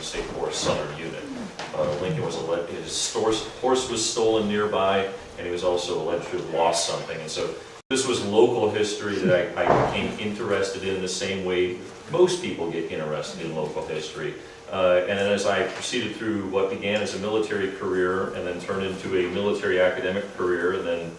State Force Southern Unit. Lincoln was alleged, his horse was stolen nearby, and he was also alleged to have lost something. And so this was local history that I became interested in the same way most people get interested in local history. And then as I proceeded through what began as a military career and then turned into a military academic career and then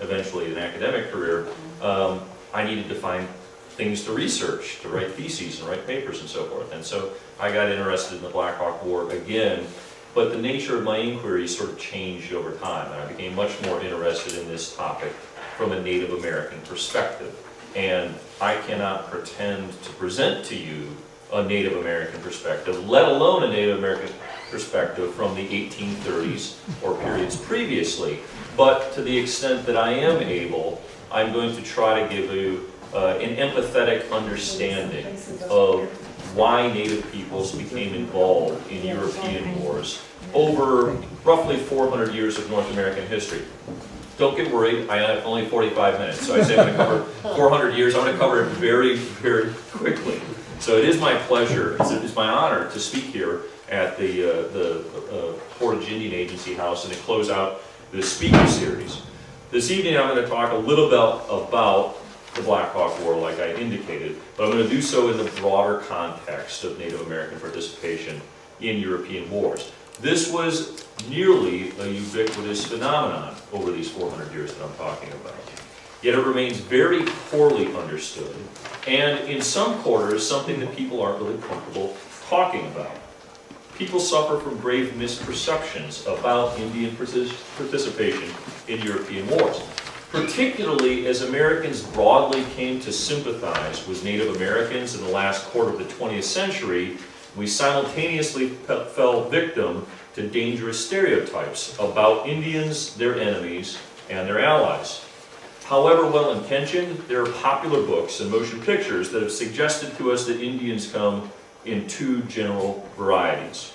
eventually an academic career, I needed to find things to research, to write theses and write papers and so forth. And so I got interested in the Blackhawk War again, but the nature of my inquiry sort of changed over time, and I became much more interested in this topic from a Native American perspective. And I cannot pretend to present to you a Native American perspective, let alone a Native American perspective from the 1830s or periods previously. But to the extent that I am able, I'm going to try to give you an empathetic understanding of why Native peoples became involved in European wars over roughly 400 years of North American history. Don't get worried, I have only 45 minutes, so I say I'm going to cover 400 years. I'm going to cover it very, very quickly. So it is my pleasure, it's my honor to speak here at the Portage Indian Agency House and to close out this speaker series. This evening I'm going to talk a little bit about the Blackhawk War, like I indicated, but I'm going to do so in the broader context of Native American participation in European wars. This was nearly a ubiquitous phenomenon over these 400 years that I'm talking about. Yet it remains very poorly understood, and in some quarters, something that people aren't really comfortable talking about. People suffer from grave misperceptions about Indian participation in European wars, particularly as Americans broadly came to sympathize with Native Americans in the last quarter of the 20th century. We simultaneously fell victim to dangerous stereotypes about Indians, their enemies, and their allies. However well-intentioned, there are popular books and motion pictures that have suggested to us that Indians come in two general varieties.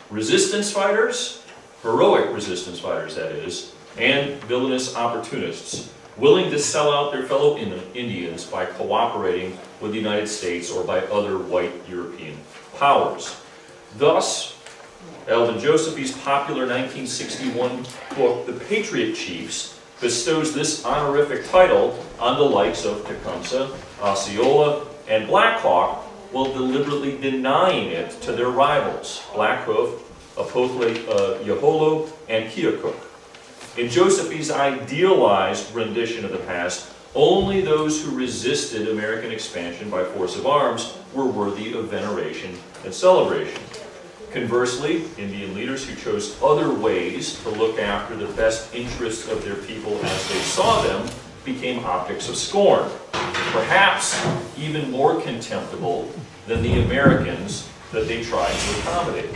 Resistance fighters, heroic resistance fighters that is, and villainous opportunists, willing to sell out their fellow Indians by cooperating with the United States or by other white European powers. Thus, Alvin Joseph's popular 1961 book, The Patriot Chiefs, bestows this honorific title on the likes of Tecumseh, Osceola, and Blackhawk, while deliberately denying it to their rivals, Blackhoof, Apotle Yaholo, and Keokuk. In Joseph's idealized rendition of the past, only those who resisted American expansion by force of arms were worthy of veneration and celebration. Conversely, Indian leaders who chose other ways to look after the best interests of their people as they saw them became objects of scorn, perhaps even more contemptible than the Americans that they tried to accommodate.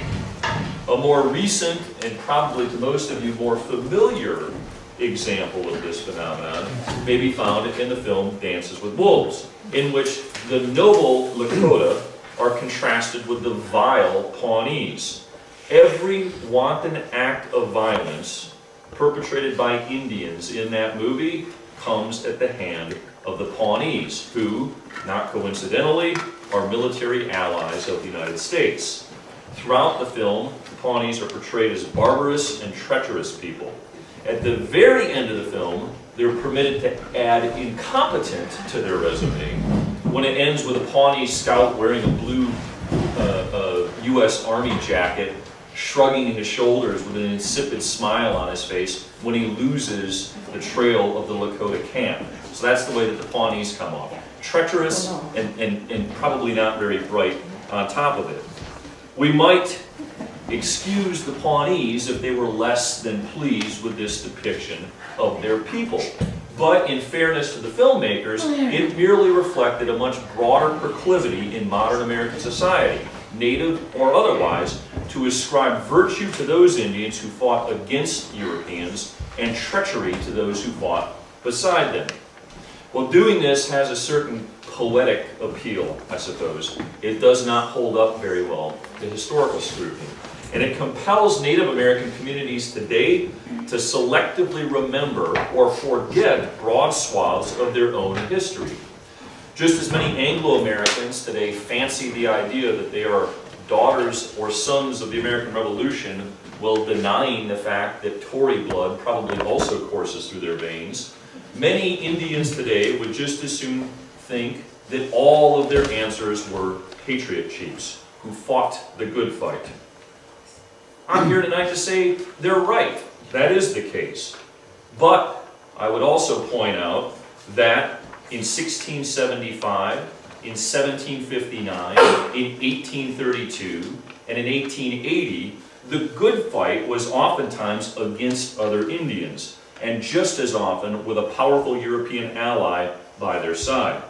A more recent, and probably to most of you more familiar, example of this phenomenon may be found in the film Dances with Wolves, in which the noble Lakota are contrasted with the vile Pawnees. Every wanton act of violence perpetrated by Indians in that movie comes at the hand of the Pawnees, who, not coincidentally, are military allies of the United States. Throughout the film, the Pawnees are portrayed as barbarous and treacherous people. At the very end of the film, they're permitted to add incompetent to their resume when it ends with a Pawnee scout wearing a blue U.S. Army jacket, shrugging his shoulders with an insipid smile on his face when he loses the trail of the Lakota camp. So that's the way that the Pawnees come off. Treacherous and probably not very bright on top of it. We might excuse the Pawnees if they were less than pleased with this depiction of their people. But in fairness to the filmmakers, it merely reflected a much broader proclivity in modern American society, native or otherwise, to ascribe virtue to those Indians who fought against Europeans and treachery to those who fought beside them. Well, doing this has a certain poetic appeal, I suppose. It does not hold up very well to historical scrutiny. And it compels Native American communities today to selectively remember or forget broad swaths of their own history. Just as many Anglo-Americans today fancy the idea that they are daughters or sons of the American Revolution while denying the fact that Tory blood probably also courses through their veins, many Indians today would just as soon think that all of their answers were patriot chiefs who fought the good fight. I'm here tonight to say they're right. That is the case. But I would also point out that in 1675, in 1759, in 1832, and in 1880, the good fight was oftentimes against other Indians, and just as often with a powerful European ally by their side.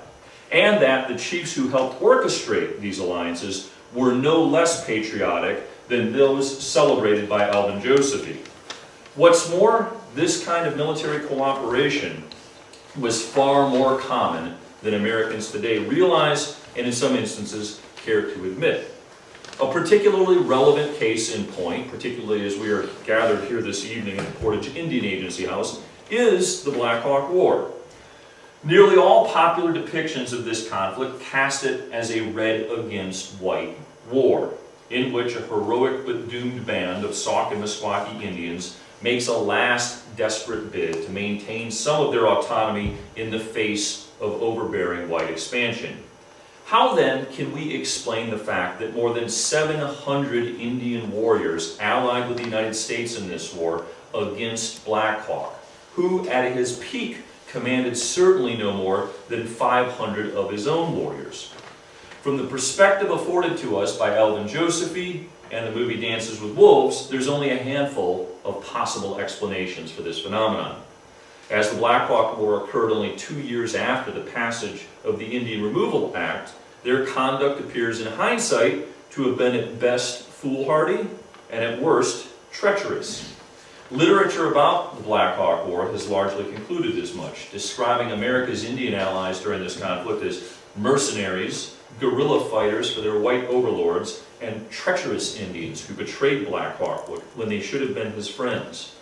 And that the chiefs who helped orchestrate these alliances were no less patriotic than those celebrated by Alvin Josephie. What's more, this kind of military cooperation was far more common than Americans today realize, and in some instances care to admit. A particularly relevant case in point, particularly as we are gathered here this evening at the Portage Indian Agency House, is the Blackhawk War. Nearly all popular depictions of this conflict cast it as a red against white war, in which a heroic but doomed band of Sauk and Meskwaki Indians makes a last desperate bid to maintain some of their autonomy in the face of overbearing white expansion. How then can we explain the fact that more than 700 Indian warriors allied with the United States in this war against Blackhawk, who at his peak commanded certainly no more than 500 of his own warriors? From the perspective afforded to us by Alvin Josephie and the movie Dances with Wolves, there's only a handful of possible explanations for this phenomenon. As the Blackhawk War occurred only 2 years after the passage of the Indian Removal Act, their conduct appears in hindsight to have been at best foolhardy and at worst treacherous. Literature about the Blackhawk War has largely concluded as much, describing America's Indian allies during this conflict as mercenaries, guerrilla fighters for their white overlords, and treacherous Indians who betrayed Blackhawk when they should have been his friends.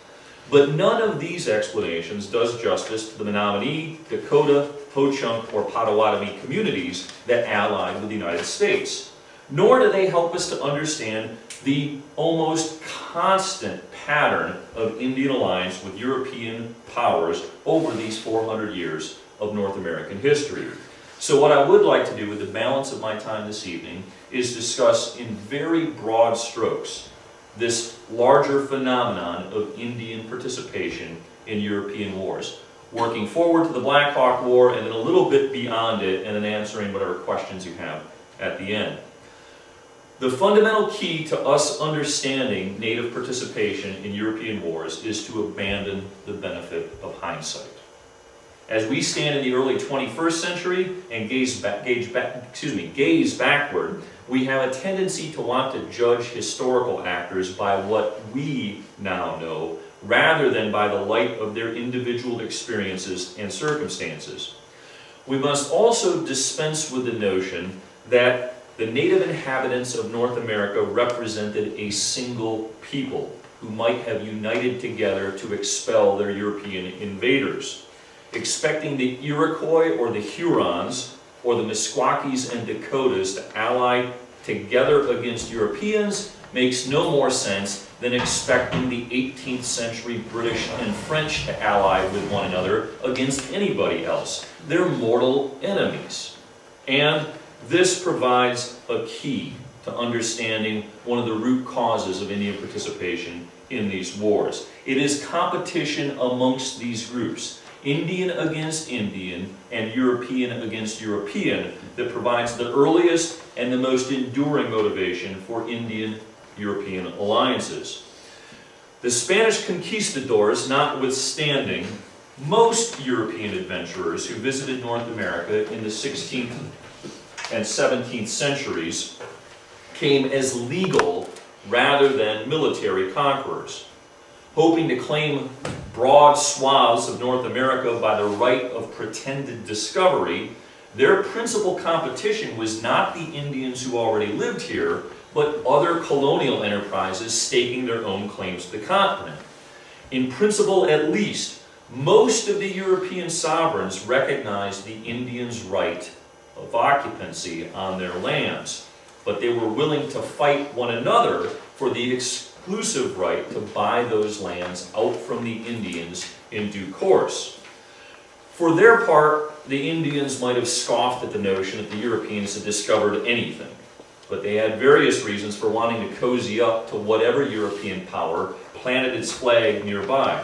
But none of these explanations does justice to the Menominee, Dakota, Ho-Chunk, or Potawatomi communities that allied with the United States. Nor do they help us to understand the almost constant pattern of Indian alliance with European powers over these 400 years of North American history. So what I would like to do with the balance of my time this evening is discuss in very broad strokes this larger phenomenon of Indian participation in European wars, working forward to the Blackhawk War and then a little bit beyond it, and then answering whatever questions you have at the end. The fundamental key to us understanding Native participation in European wars is to abandon the benefit of hindsight. As we stand in the early 21st century and gaze backward, we have a tendency to want to judge historical actors by what we now know, rather than by the light of their individual experiences and circumstances. We must also dispense with the notion that the native inhabitants of North America represented a single people who might have united together to expel their European invaders. Expecting the Iroquois or the Hurons or the Meskwakis and Dakotas to ally together against Europeans makes no more sense than expecting the 18th century British and French to ally with one another against anybody else. They're mortal enemies. And this provides a key to understanding one of the root causes of Indian participation in these wars. It is competition amongst these groups, Indian against Indian and European against European, that provides the earliest and the most enduring motivation for Indian-European alliances. The Spanish conquistadors notwithstanding, most European adventurers who visited North America in the 16th and 17th centuries came as legal rather than military conquerors. Hoping to claim broad swaths of North America by the right of pretended discovery, their principal competition was not the Indians who already lived here, but other colonial enterprises staking their own claims to the continent. In principle, at least, most of the European sovereigns recognized the Indians' right of occupancy on their lands. but they were willing to fight one another for the exclusive right to buy those lands out from the Indians in due course. For their part, the Indians might have scoffed at the notion that the Europeans had discovered anything, but they had various reasons for wanting to cozy up to whatever European power planted its flag nearby.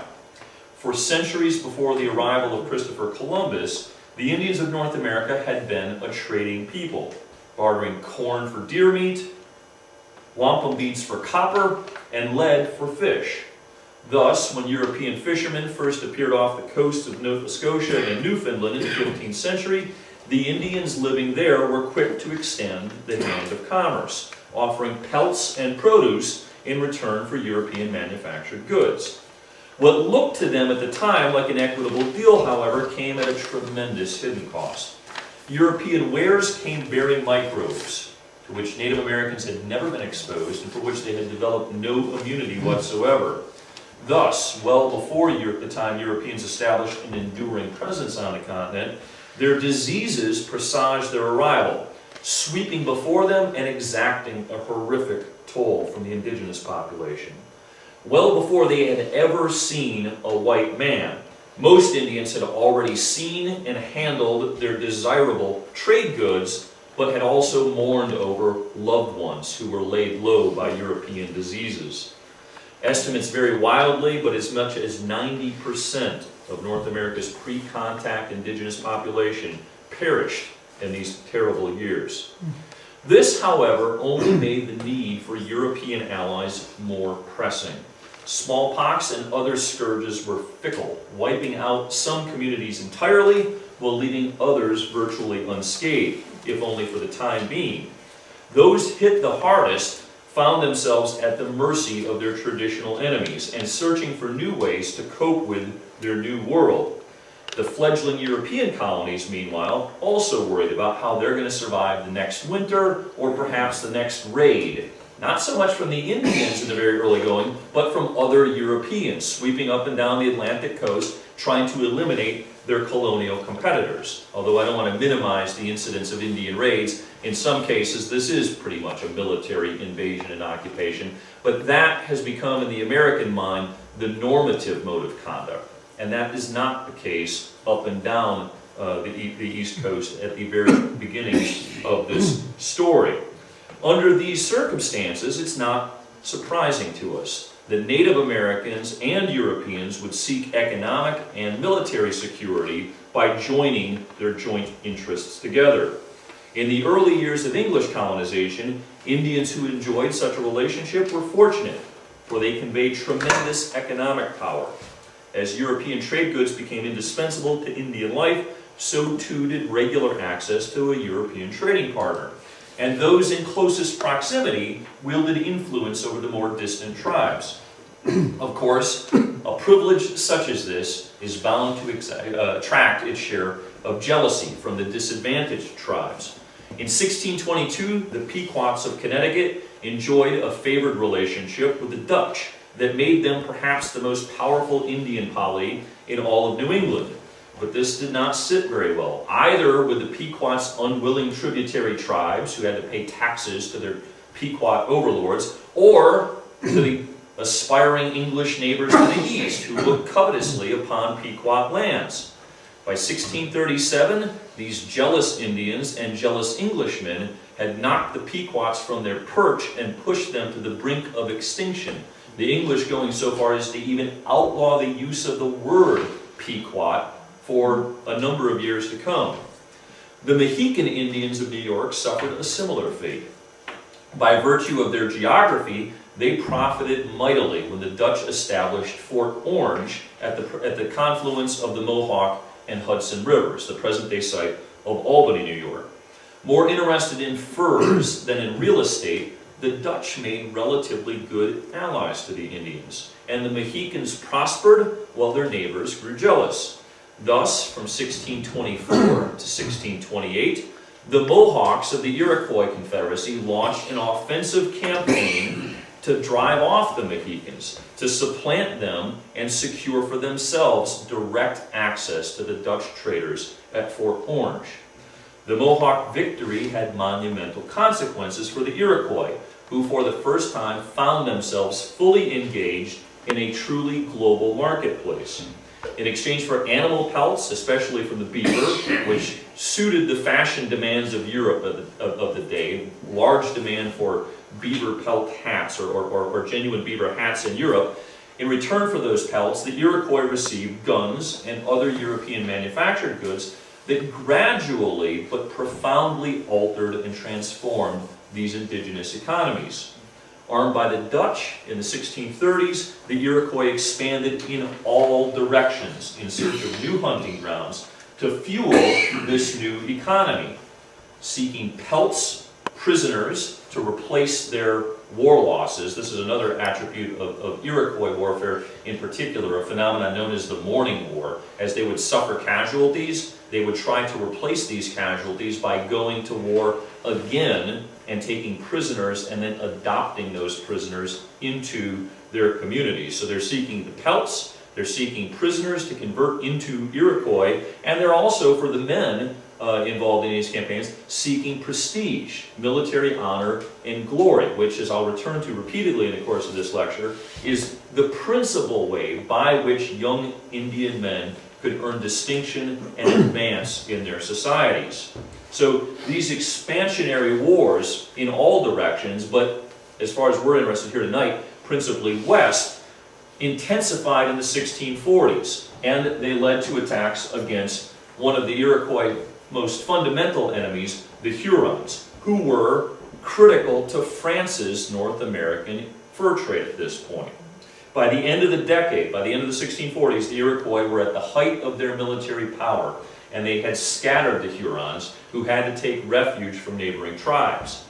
For centuries before the arrival of Christopher Columbus, the Indians of North America had been a trading people, bartering corn for deer meat, wampum beads for copper, and lead for fish. Thus, when European fishermen first appeared off the coast of Nova Scotia and Newfoundland in the 15th century, the Indians living there were quick to extend the hand of commerce, offering pelts and produce in return for European manufactured goods. What looked to them at the time like an equitable deal, however, came at a tremendous hidden cost. European wares came bearing microbes, to which Native Americans had never been exposed and for which they had developed no immunity whatsoever. Thus, well before the time Europeans established an enduring presence on the continent, their diseases presaged their arrival, sweeping before them and exacting a horrific toll from the indigenous population. Well before they had ever seen a white man, most Indians had already seen and handled their desirable trade goods, but had also mourned over loved ones who were laid low by European diseases. Estimates vary wildly, but as much as 90% of North America's pre-contact indigenous population perished in these terrible years. This, however, only made the need for European allies more pressing. Smallpox and other scourges were fickle, wiping out some communities entirely while leaving others virtually unscathed, if only for the time being. Those hit the hardest found themselves at the mercy of their traditional enemies and searching for new ways to cope with their new world. The fledgling European colonies, meanwhile, also worried about how they're going to survive the next winter or perhaps the next raid. Not so much from the Indians in the very early going, but from other Europeans sweeping up and down the Atlantic coast trying to eliminate their colonial competitors. Although I don't want to minimize the incidence of Indian raids, in some cases this is pretty much a military invasion and occupation, but that has become in the American mind the normative mode of conduct, and that is not the case up and down the East Coast at the very beginning of this story. Under these circumstances, it's not surprising to us that Native Americans and Europeans would seek economic and military security by joining their joint interests together. In the early years of English colonization, Indians who enjoyed such a relationship were fortunate, for they conveyed tremendous economic power. As European trade goods became indispensable to Indian life, so too did regular access to a European trading partner. And those in closest proximity wielded influence over the more distant tribes. Of course, a privilege such as this is bound to attract its share of jealousy from the disadvantaged tribes. In 1622, the Pequots of Connecticut enjoyed a favored relationship with the Dutch that made them perhaps the most powerful Indian polity in all of New England. But this did not sit very well, either with the Pequots' unwilling tributary tribes who had to pay taxes to their Pequot overlords, or to the aspiring English neighbors to the east who looked covetously upon Pequot lands. By 1637, these jealous Indians and jealous Englishmen had knocked the Pequots from their perch and pushed them to the brink of extinction, the English going so far as to even outlaw the use of the word Pequot for a number of years to come. The Mohican Indians of New York suffered a similar fate. By virtue of their geography, they profited mightily when the Dutch established Fort Orange at the confluence of the Mohawk and Hudson Rivers, the present-day site of Albany, New York. More interested in furs than in real estate, the Dutch made relatively good allies to the Indians, and the Mohicans prospered while their neighbors grew jealous. Thus, from 1624 to 1628, the Mohawks of the Iroquois Confederacy launched an offensive campaign to drive off the Mohicans, to supplant them and secure for themselves direct access to the Dutch traders at Fort Orange. The Mohawk victory had monumental consequences for the Iroquois, who for the first time found themselves fully engaged in a truly global marketplace. In exchange for animal pelts, especially from the beaver, which suited the fashion demands of Europe of the day, large demand for beaver pelt hats or genuine beaver hats in Europe, in return for those pelts, the Iroquois received guns and other European manufactured goods that gradually but profoundly altered and transformed these indigenous economies. Armed by the Dutch in the 1630s, the Iroquois expanded in all directions in search of new hunting grounds to fuel this new economy, seeking pelts, prisoners to replace their war losses. This is another attribute of Iroquois warfare, in particular, a phenomenon known as the Morning War. As they would suffer casualties, they would try to replace these casualties by going to war again and taking prisoners and then adopting those prisoners into their communities. So they're seeking the pelts, they're seeking prisoners to convert into Iroquois, and they're also, for the men involved in these campaigns, seeking prestige, military honor, and glory, which, as I'll return to repeatedly in the course of this lecture, is the principal way by which young Indian men could earn distinction and advance in their societies. So these expansionary wars in all directions, but as far as we're interested here tonight, principally west, intensified in the 1640s, and they led to attacks against one of the Iroquois' most fundamental enemies, the Hurons, who were critical to France's North American fur trade at this point. By the end of the decade, by the end of the 1640s, the Iroquois were at the height of their military power, and they had scattered the Hurons, who had to take refuge from neighboring tribes.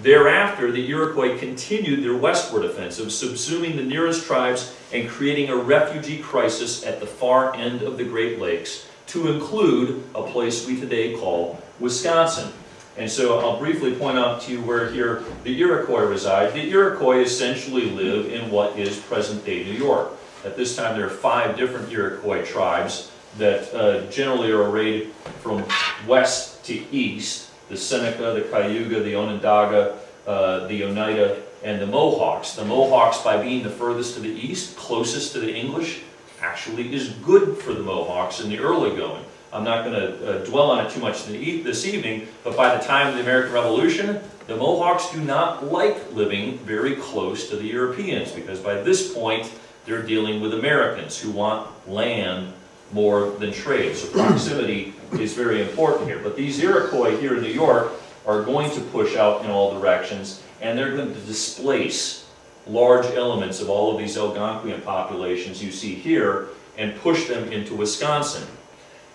Thereafter, the Iroquois continued their westward offensive, subsuming the nearest tribes and creating a refugee crisis at the far end of the Great Lakes, to include a place we today call Wisconsin. And so I'll briefly point out to you where here the Iroquois reside. The Iroquois essentially live in what is present-day New York. At this time, there are 5 different Iroquois tribes that generally are arrayed from west to east: the Seneca, the Cayuga, the Onondaga, the Oneida, and the Mohawks. The Mohawks, by being the furthest to the east, closest to the English, actually is good for the Mohawks in the early going. I'm not going to dwell on it too much this evening, but by the time of the American Revolution, the Mohawks do not like living very close to the Europeans, because by this point, they're dealing with Americans who want land more than trade. So proximity is very important here. But these Iroquois here in New York are going to push out in all directions, and they're going to displace large elements of all of these Algonquian populations you see here and push them into Wisconsin.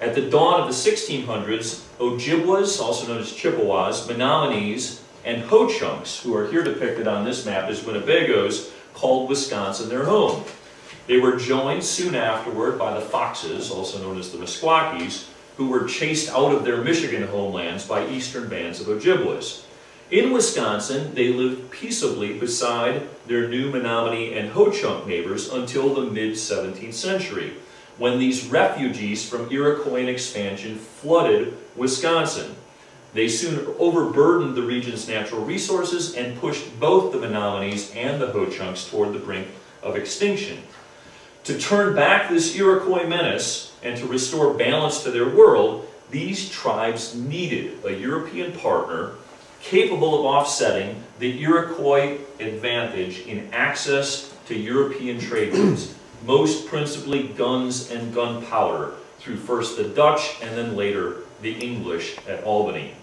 At the dawn of the 1600s, Ojibwas, also known as Chippewas, Menominees, and Ho-Chunks, who are here depicted on this map as Winnebagos, called Wisconsin their home. They were joined soon afterward by the Foxes, also known as the Meskwakis, who were chased out of their Michigan homelands by eastern bands of Ojibwas. In Wisconsin, they lived peaceably beside their new Menominee and Ho-Chunk neighbors until the mid-17th century, when these refugees from Iroquoian expansion flooded Wisconsin. They soon overburdened the region's natural resources and pushed both the Menominees and the Ho-Chunks toward the brink of extinction. To turn back this Iroquois menace and to restore balance to their world, these tribes needed a European partner capable of offsetting the Iroquois advantage in access to European trade goods, most principally guns and gunpowder, through first the Dutch and then later the English at Albany.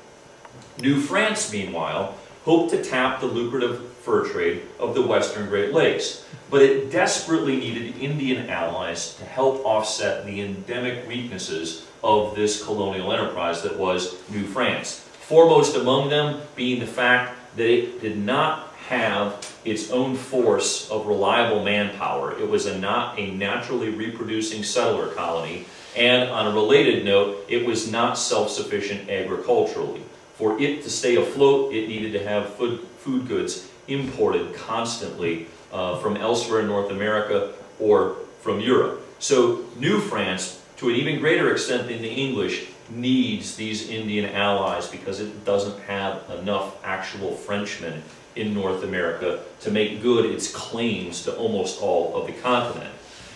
New France, meanwhile, hoped to tap the lucrative fur trade of the western Great Lakes, but it desperately needed Indian allies to help offset the endemic weaknesses of this colonial enterprise that was New France. Foremost among them being the fact that it did not have its own force of reliable manpower. It was not a naturally reproducing settler colony, and on a related note, it was not self-sufficient agriculturally. For it to stay afloat, it needed to have food goods imported constantly from elsewhere in North America or from Europe. So New France, to an even greater extent than the English, needs these Indian allies because it doesn't have enough actual Frenchmen in North America to make good its claims to almost all of the continent.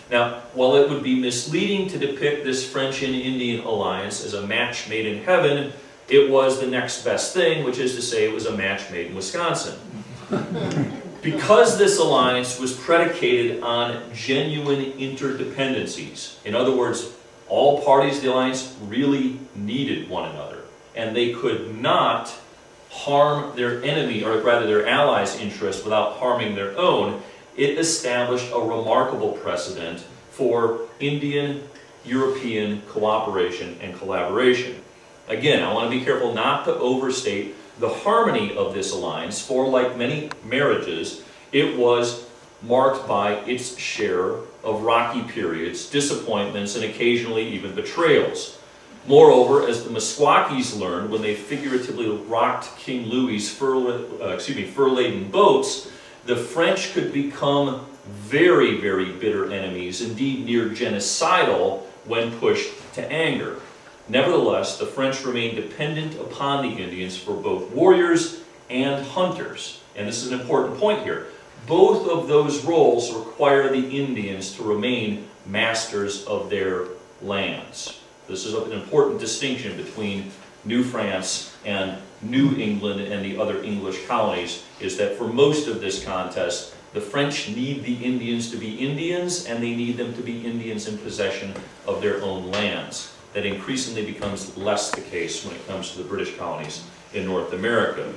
Now, while it would be misleading to depict this French and Indian alliance as a match made in heaven, it was the next best thing, which is to say it was a match made in Wisconsin. Because this alliance was predicated on genuine interdependencies, in other words, all parties of the alliance really needed one another, and they could not harm their enemy, or rather their allies' interests, without harming their own, it established a remarkable precedent for Indian-European cooperation and collaboration. Again, I want to be careful not to overstate the harmony of this alliance, for like many marriages, it was marked by its share of rocky periods, disappointments, and occasionally even betrayals. Moreover, as the Meskwakis learned when they figuratively rocked King Louis's fur-laden boats, the French could become very, very bitter enemies, indeed near genocidal, when pushed to anger. Nevertheless, the French remained dependent upon the Indians for both warriors and hunters. And this is an important point here. Both of those roles require the Indians to remain masters of their lands. This is an important distinction between New France and New England and the other English colonies, is that for most of this contest, the French need the Indians to be Indians, and they need them to be Indians in possession of their own lands. That increasingly becomes less the case when it comes to the British colonies in North America.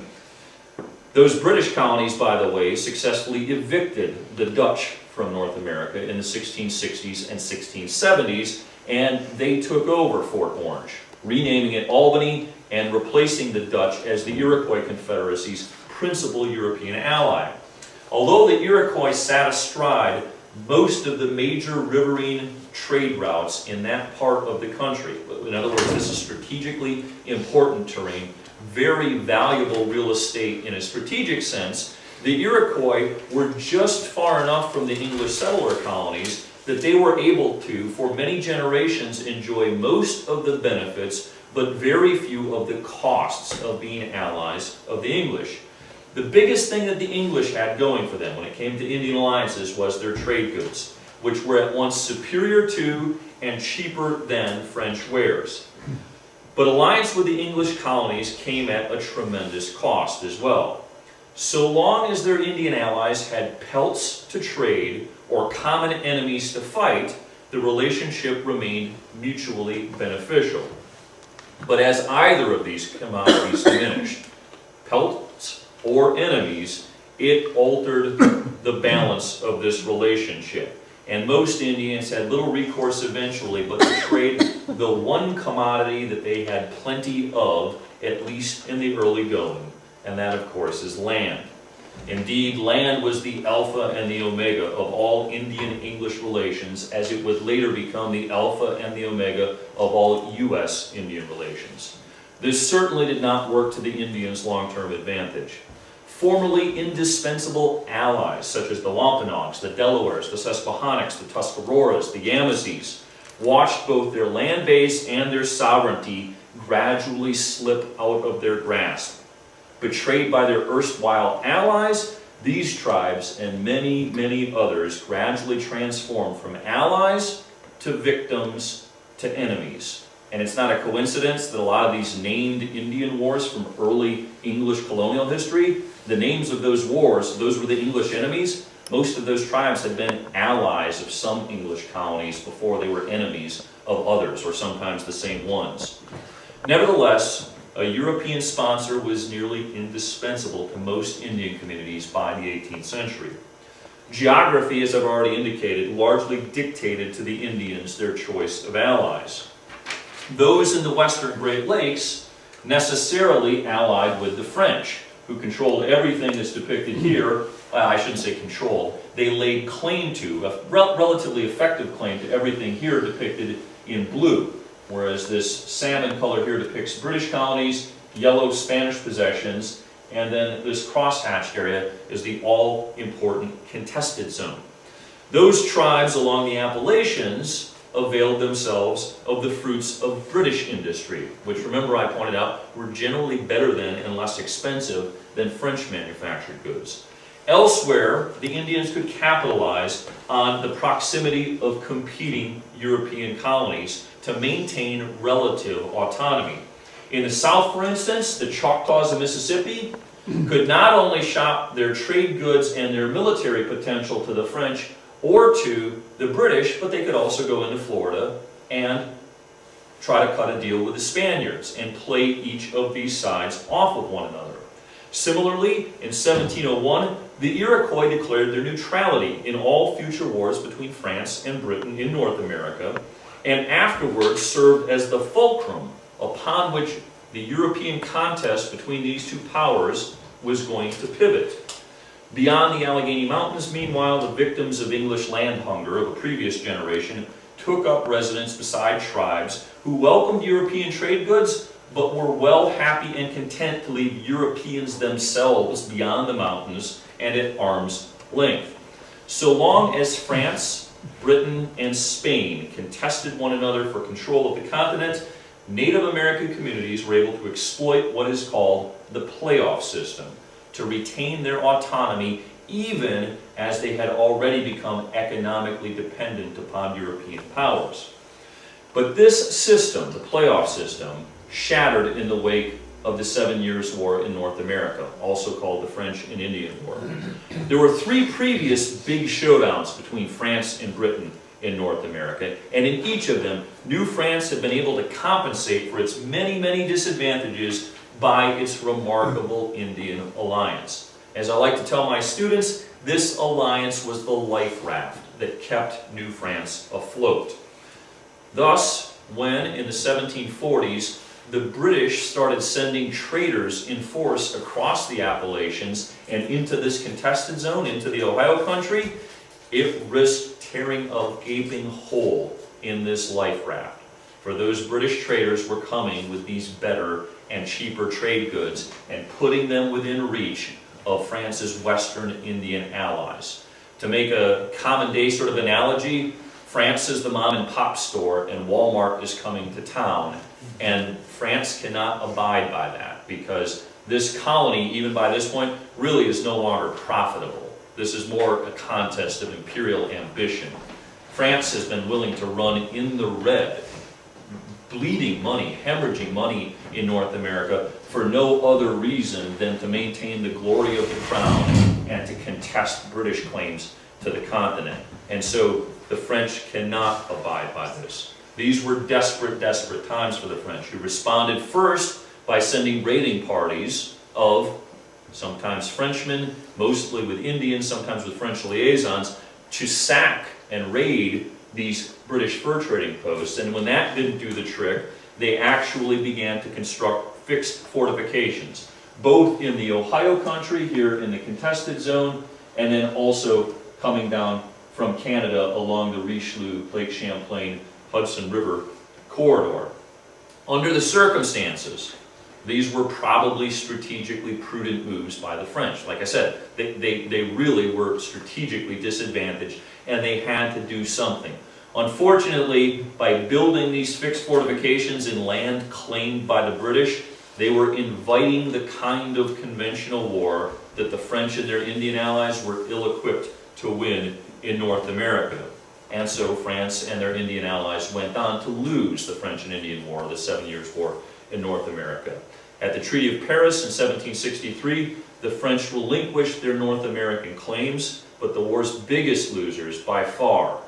Those British colonies, by the way, successfully evicted the Dutch from North America in the 1660s and 1670s, and they took over Fort Orange, renaming it Albany and replacing the Dutch as the Iroquois Confederacy's principal European ally. Although the Iroquois sat astride most of the major riverine trade routes in that part of the country, in other words, this is strategically important terrain, very valuable real estate in a strategic sense, the Iroquois were just far enough from the English settler colonies that they were able to, for many generations, enjoy most of the benefits, but very few of the costs of being allies of the English. The biggest thing that the English had going for them when it came to Indian alliances was their trade goods, which were at once superior to and cheaper than French wares. But alliance with the English colonies came at a tremendous cost as well. So long as their Indian allies had pelts to trade or common enemies to fight, the relationship remained mutually beneficial. But as either of these commodities diminished, pelts or enemies, it altered the balance of this relationship. And most Indians had little recourse eventually but to trade the one commodity that they had plenty of, at least in the early going, and that, of course, is land. Indeed, land was the alpha and the omega of all Indian-English relations, as it would later become the alpha and the omega of all U.S.-Indian relations. This certainly did not work to the Indians' long-term advantage. Formerly indispensable allies, such as the Wampanoags, the Delawares, the Susquehannocks, the Tuscaroras, the Yamasees, watched both their land base and their sovereignty gradually slip out of their grasp. Betrayed by their erstwhile allies, these tribes and many, many others gradually transformed from allies to victims to enemies. And it's not a coincidence that a lot of these named Indian wars from early English colonial history, the names of those wars, those were the English enemies. Most of those tribes had been allies of some English colonies before they were enemies of others, or sometimes the same ones. Nevertheless, a European sponsor was nearly indispensable to most Indian communities by the 18th century. Geography, as I've already indicated, largely dictated to the Indians their choice of allies. Those in the western Great Lakes necessarily allied with the French, who controlled everything that's depicted here. I shouldn't say controlled. They laid claim to, a relatively effective claim to everything here depicted in blue, whereas this salmon color here depicts British colonies, yellow Spanish possessions, and then this cross-hatched area is the all-important contested zone. Those tribes along the Appalachians availed themselves of the fruits of British industry, which, remember I pointed out, were generally better than and less expensive than French manufactured goods. Elsewhere, the Indians could capitalize on the proximity of competing European colonies to maintain relative autonomy. In the South, for instance, the Choctaws of Mississippi could not only shop their trade goods and their military potential to the French or to the British, but they could also go into Florida and try to cut a deal with the Spaniards and play each of these sides off of one another. Similarly, in 1701, the Iroquois declared their neutrality in all future wars between France and Britain in North America, and afterwards served as the fulcrum upon which the European contest between these two powers was going to pivot. Beyond the Allegheny Mountains, meanwhile, the victims of English land hunger of a previous generation took up residence beside tribes who welcomed European trade goods, but were well happy and content to leave Europeans themselves beyond the mountains and at arm's length. So long as France, Britain, and Spain contested one another for control of the continent, Native American communities were able to exploit what is called the playoff system to retain their autonomy even as they had already become economically dependent upon European powers. But this system, the playoff system, shattered in the wake of the 7 Years' War in North America, also called the French and Indian War. There were 3 previous big showdowns between France and Britain in North America, and in each of them, New France had been able to compensate for its many, many disadvantages by its remarkable Indian alliance. As I like to tell my students, this alliance was the life raft that kept New France afloat. Thus, when in the 1740s, the British started sending traders in force across the Appalachians and into this contested zone, into the Ohio country, it risked tearing a gaping hole in this life raft. For those British traders were coming with these better and cheaper trade goods and putting them within reach of France's Western Indian allies. To make a common day sort of analogy, France is the mom and pop store and Walmart is coming to town. And France cannot abide by that because this colony, even by this point, really is no longer profitable. This is more a contest of imperial ambition. France has been willing to run in the red, bleeding money, hemorrhaging money in North America for no other reason than to maintain the glory of the crown and to contest British claims to the continent. And so the French cannot abide by this. These were desperate, desperate times for the French, who responded first by sending raiding parties of sometimes Frenchmen, mostly with Indians, sometimes with French liaisons, to sack and raid these British fur trading posts. And when that didn't do the trick, they actually began to construct fixed fortifications, both in the Ohio country, here in the contested zone, and then also coming down from Canada along the Richelieu, Lake Champlain, Hudson River corridor. Under the circumstances, these were probably strategically prudent moves by the French. Like I said, they really were strategically disadvantaged, and they had to do something. Unfortunately, by building these fixed fortifications in land claimed by the British, they were inviting the kind of conventional war that the French and their Indian allies were ill-equipped to win in North America. And so France and their Indian allies went on to lose the French and Indian War, the 7 Years' War in North America. At the Treaty of Paris in 1763, the French relinquished their North American claims, but the war's biggest losers by far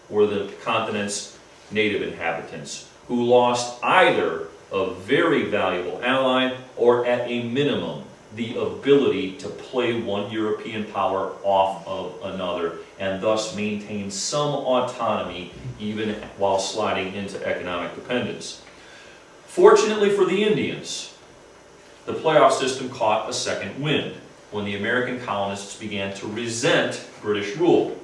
were the continent's native inhabitants, who lost either a very valuable ally or, at a minimum, the ability to play one European power off of another and thus maintain some autonomy even while sliding into economic dependence. Fortunately for the Indians, the playoff system caught a second wind when the American colonists began to resent British rule.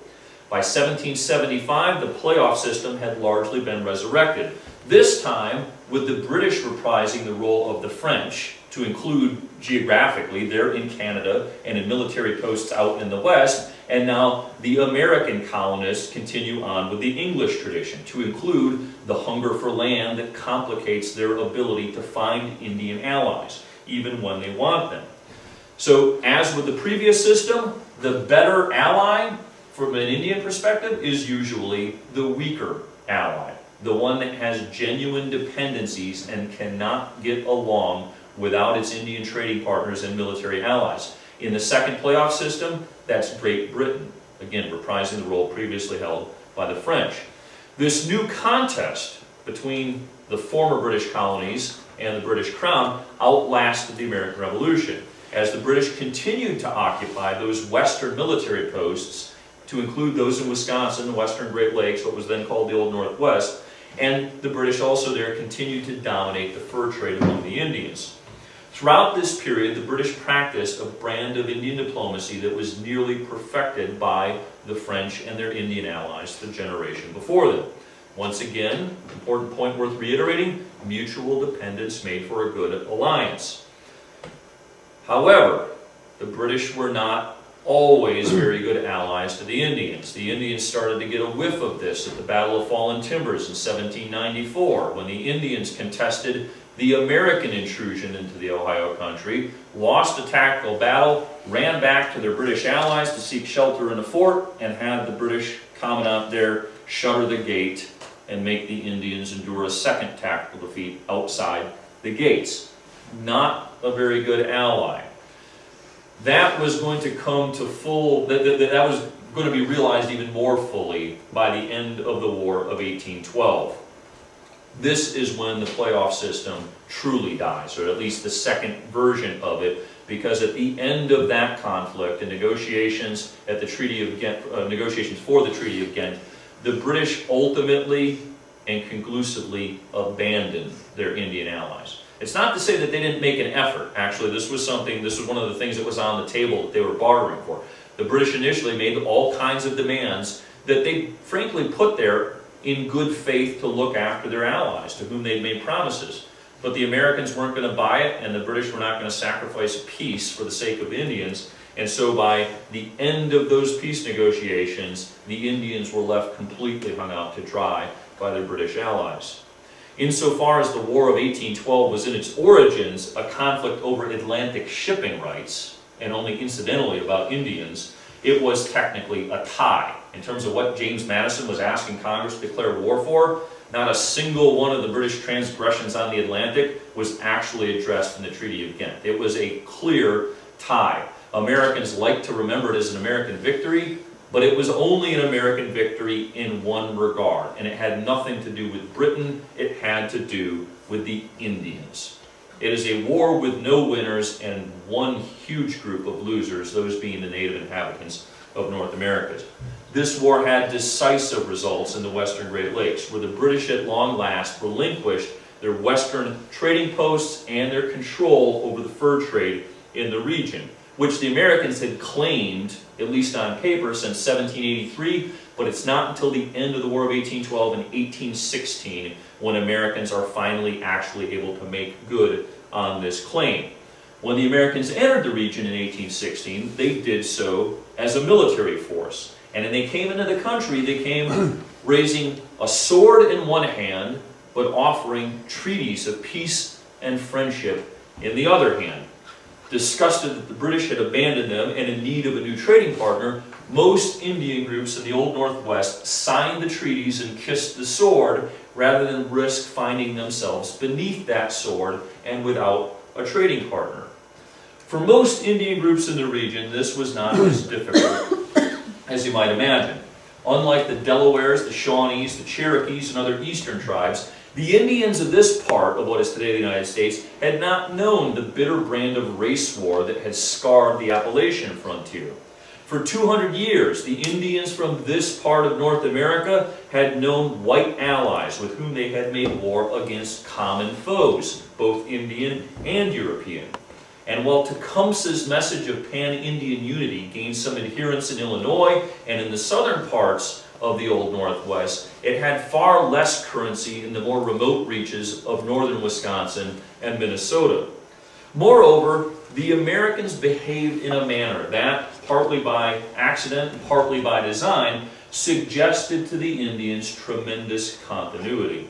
By 1775, the playoff system had largely been resurrected, this time with the British reprising the role of the French to include geographically, they're in Canada and in military posts out in the West, and now the American colonists continue on with the English tradition to include the hunger for land that complicates their ability to find Indian allies, even when they want them. So, as with the previous system, the better ally, from an Indian perspective, is usually the weaker ally, the one that has genuine dependencies and cannot get along without its Indian trading partners and military allies. In the second playoff system, that's Great Britain, again reprising the role previously held by the French. This new contest between the former British colonies and the British Crown outlasted the American Revolution, as the British continued to occupy those western military posts, to include those in Wisconsin, the western Great Lakes, what was then called the Old Northwest, and the British also there continued to dominate the fur trade among the Indians. Throughout this period, the British practiced a brand of Indian diplomacy that was nearly perfected by the French and their Indian allies the generation before them. Once again, important point worth reiterating, mutual dependence made for a good alliance. However, the British were not always very good allies to the Indians. The Indians started to get a whiff of this at the Battle of Fallen Timbers in 1794, when the Indians contested the American intrusion into the Ohio country, lost a tactical battle, ran back to their British allies to seek shelter in a fort, and had the British commandant there shutter the gate and make the Indians endure a second tactical defeat outside the gates. Not a very good ally. That was going to come to full, that was going to be realized even more fully by the end of the War of 1812. This is when the playoff system truly dies, or at least the second version of it, because at the end of that conflict and negotiations at the Treaty of Ghent, negotiations for the Treaty of Ghent, the British ultimately and conclusively abandoned their Indian allies. It's not to say that they didn't make an effort. Actually, this was one of the things that was on the table that they were bartering for. The British initially made all kinds of demands that they frankly put there in good faith to look after their allies, to whom they'd made promises. But the Americans weren't going to buy it, and the British were not going to sacrifice peace for the sake of the Indians. And so by the end of those peace negotiations, the Indians were left completely hung out to dry by their British allies. Insofar as the War of 1812 was in its origins a conflict over Atlantic shipping rights, and only incidentally about Indians, it was technically a tie. In terms of what James Madison was asking Congress to declare war for, not a single one of the British transgressions on the Atlantic was actually addressed in the Treaty of Ghent. It was a clear tie. Americans like to remember it as an American victory, but it was only an American victory in one regard, and it had nothing to do with Britain, it had to do with the Indians. It is a war with no winners and one huge group of losers, those being the native inhabitants of North America. This war had decisive results in the western Great Lakes, where the British at long last relinquished their western trading posts and their control over the fur trade in the region, which the Americans had claimed, at least on paper, since 1783, but it's not until the end of the War of 1812 and 1816 when Americans are finally actually able to make good on this claim. When the Americans entered the region in 1816, they did so as a military force. And when they came into the country, they came raising a sword in one hand, but offering treaties of peace and friendship in the other hand. Disgusted that the British had abandoned them and in need of a new trading partner, most Indian groups in the Old Northwest signed the treaties and kissed the sword rather than risk finding themselves beneath that sword and without a trading partner. For most Indian groups in the region, this was not as difficult as you might imagine. Unlike the Delawares, the Shawnees, the Cherokees, and other eastern tribes, the Indians of this part of what is today the United States had not known the bitter brand of race war that had scarred the Appalachian frontier. For 200 years, the Indians from this part of North America had known white allies with whom they had made war against common foes, both Indian and European. And while Tecumseh's message of pan-Indian unity gained some adherents in Illinois and in the southern parts of the Old Northwest, it had far less currency in the more remote reaches of northern Wisconsin and Minnesota. Moreover, the Americans behaved in a manner that, partly by accident, partly by design, suggested to the Indians tremendous continuity.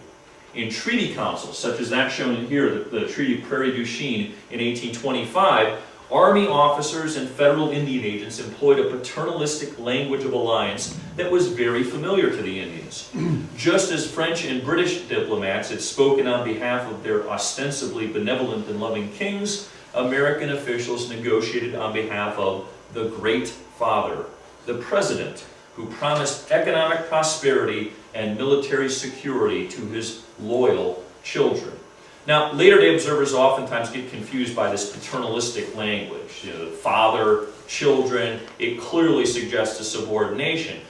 In treaty councils, such as that shown here, the Treaty of Prairie du Chien in 1825, Army officers and federal Indian agents employed a paternalistic language of alliance that was very familiar to the Indians. Just as French and British diplomats had spoken on behalf of their ostensibly benevolent and loving kings, American officials negotiated on behalf of the Great Father, the President, who promised economic prosperity and military security to his loyal children. Now, later-day observers oftentimes get confused by this paternalistic language. You know, father, children, it clearly suggests a subordination.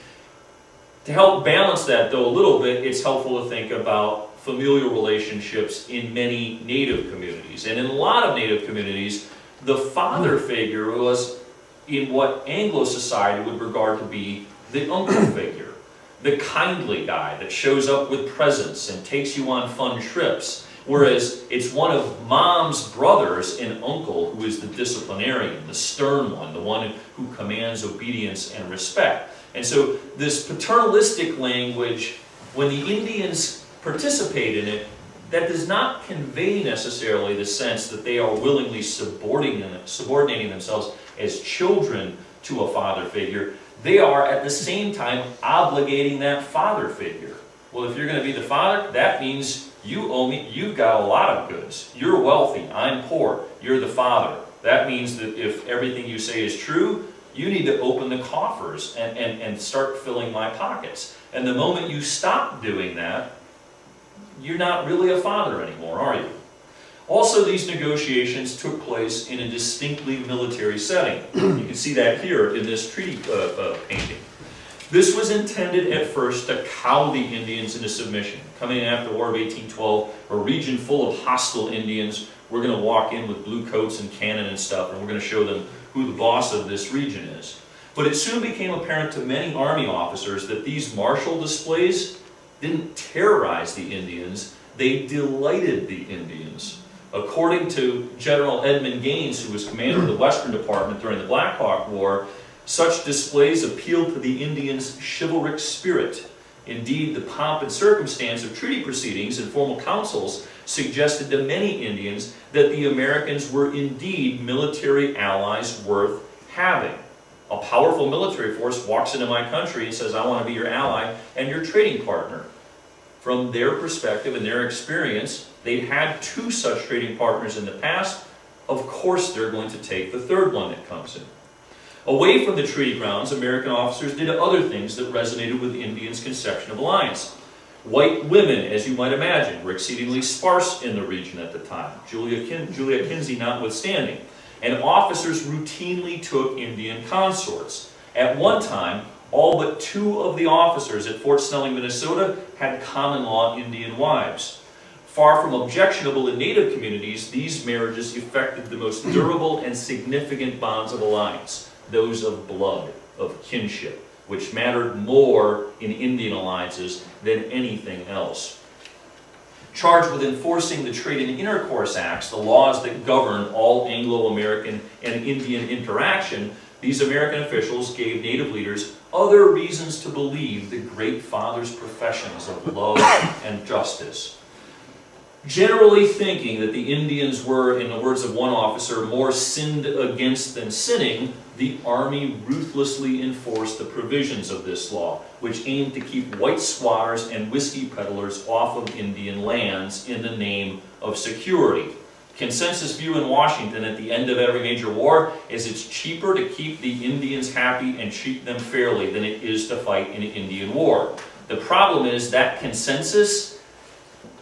To help balance that, though, a little bit, it's helpful to think about familial relationships in many Native communities. And in a lot of Native communities, the father figure was in what Anglo society would regard to be the uncle figure, the kindly guy that shows up with presents and takes you on fun trips. Whereas it's one of mom's brothers, an uncle, who is the disciplinarian, the stern one, the one who commands obedience and respect. And so this paternalistic language, when the Indians participate in it, that does not convey necessarily the sense that they are willingly subordinating themselves as children to a father figure. They are at the same time obligating that father figure. Well, if you're going to be the father, that means you owe me, you've got a lot of goods. You're wealthy, I'm poor, you're the father. That means that if everything you say is true, you need to open the coffers and start filling my pockets. And the moment you stop doing that, you're not really a father anymore, are you? Also, these negotiations took place in a distinctly military setting. You can see that here in this treaty painting. This was intended at first to cow the Indians into submission. Coming in after the War of 1812, a region full of hostile Indians, we're going to walk in with blue coats and cannon and stuff, and we're going to show them who the boss of this region is. But it soon became apparent to many Army officers that these martial displays didn't terrorize the Indians, they delighted the Indians. According to General Edmund Gaines, who was commander of the Western Department during the Blackhawk War, such displays appealed to the Indians' chivalric spirit. Indeed, the pomp and circumstance of treaty proceedings and formal councils suggested to many Indians that the Americans were indeed military allies worth having. A powerful military force walks into my country and says, I want to be your ally and your trading partner. From their perspective and their experience, they'd had two such trading partners in the past. Of course, they're going to take the third one that comes in. Away from the treaty grounds, American officers did other things that resonated with the Indians' conception of alliance. White women, as you might imagine, were exceedingly sparse in the region at the time, Julia Kinsey notwithstanding, and officers routinely took Indian consorts. At one time, all but 2 of the officers at Fort Snelling, Minnesota, had common-law Indian wives. Far from objectionable in Native communities, these marriages effected the most durable and significant bonds of alliance, those of blood, of kinship, which mattered more in Indian alliances than anything else. Charged with enforcing the Trade and Intercourse Acts, the laws that govern all Anglo-American and Indian interaction, these American officials gave Native leaders other reasons to believe the Great Father's professions of love and justice. Generally thinking that the Indians were, in the words of one officer, more sinned against than sinning, the Army ruthlessly enforced the provisions of this law, which aimed to keep white squatters and whiskey peddlers off of Indian lands in the name of security. Consensus view in Washington at the end of every major war is it's cheaper to keep the Indians happy and treat them fairly than it is to fight in an Indian war. The problem is that consensus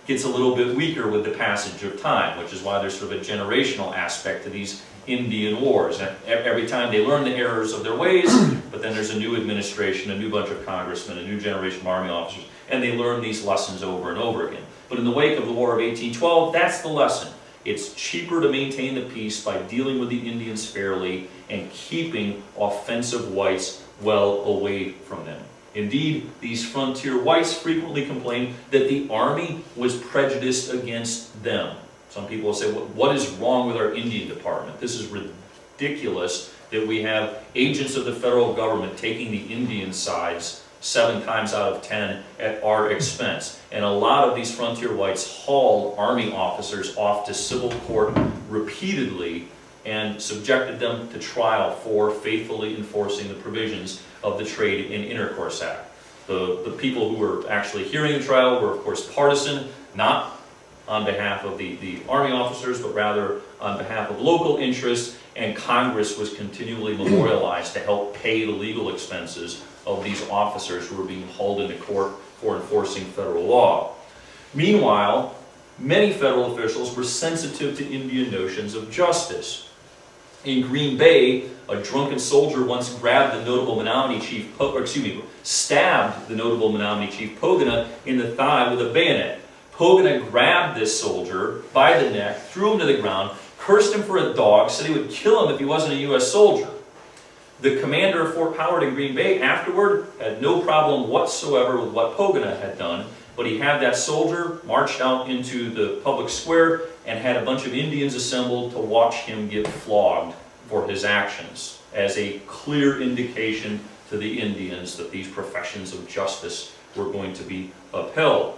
gets a little bit weaker with the passage of time, which is why there's sort of a generational aspect to these Indian wars. And every time they learn the errors of their ways, but then there's a new administration, a new bunch of congressmen, a new generation of Army officers, and they learn these lessons over and over again. But in the wake of the War of 1812, that's the lesson. It's cheaper to maintain the peace by dealing with the Indians fairly and keeping offensive whites well away from them. Indeed, these frontier whites frequently complained that the Army was prejudiced against them. Some people will say, what is wrong with our Indian Department? This is ridiculous that we have agents of the federal government taking the Indian sides 7 times out of 10 at our expense. And a lot of these frontier whites hauled army officers off to civil court repeatedly and subjected them to trial for faithfully enforcing the provisions of the Trade and Intercourse Act. The people who were actually hearing the trial were, of course, partisan, not on behalf of the army officers, but rather on behalf of local interests, and Congress was continually memorialized to help pay the legal expenses of these officers who were being hauled into court for enforcing federal law. Meanwhile, many federal officials were sensitive to Indian notions of justice. In Green Bay, a drunken soldier once grabbed the notable Menominee chief, stabbed the notable Menominee chief Pogana in the thigh with a bayonet. Pogana grabbed this soldier by the neck, threw him to the ground, cursed him for a dog, said he would kill him if he wasn't a U.S. soldier. The commander of Fort Howard in Green Bay afterward had no problem whatsoever with what Pogana had done, but he had that soldier marched out into the public square and had a bunch of Indians assembled to watch him get flogged for his actions, as a clear indication to the Indians that these professions of justice were going to be upheld.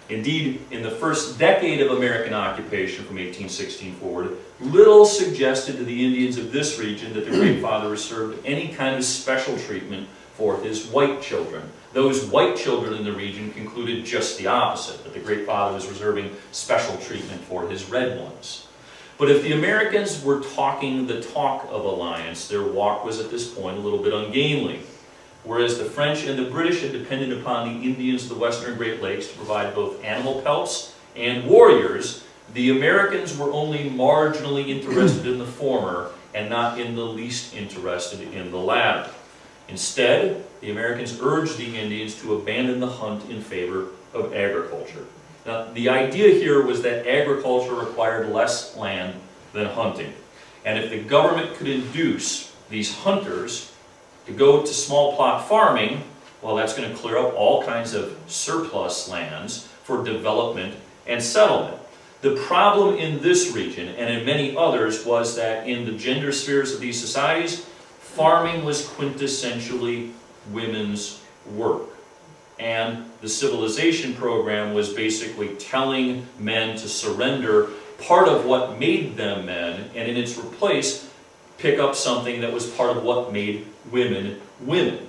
Indeed, in the first decade of American occupation from 1816 forward, little suggested to the Indians of this region that the Great Father reserved any kind of special treatment for his white children. Those white children in the region concluded just the opposite, that the Great Father was reserving special treatment for his red ones. But if the Americans were talking the talk of alliance, their walk was at this point a little bit ungainly. Whereas the French and the British had depended upon the Indians of the western Great Lakes to provide both animal pelts and warriors, the Americans were only marginally interested in the former and not in the least interested in the latter. Instead, the Americans urged the Indians to abandon the hunt in favor of agriculture. Now, the idea here was that agriculture required less land than hunting. And if the government could induce these hunters to go to small plot farming, well, that's going to clear up all kinds of surplus lands for development and settlement. The problem in this region and in many others was that in the gender spheres of these societies, farming was quintessentially women's work. And the civilization program was basically telling men to surrender part of what made them men, and in its replace, pick up something that was part of what made women women.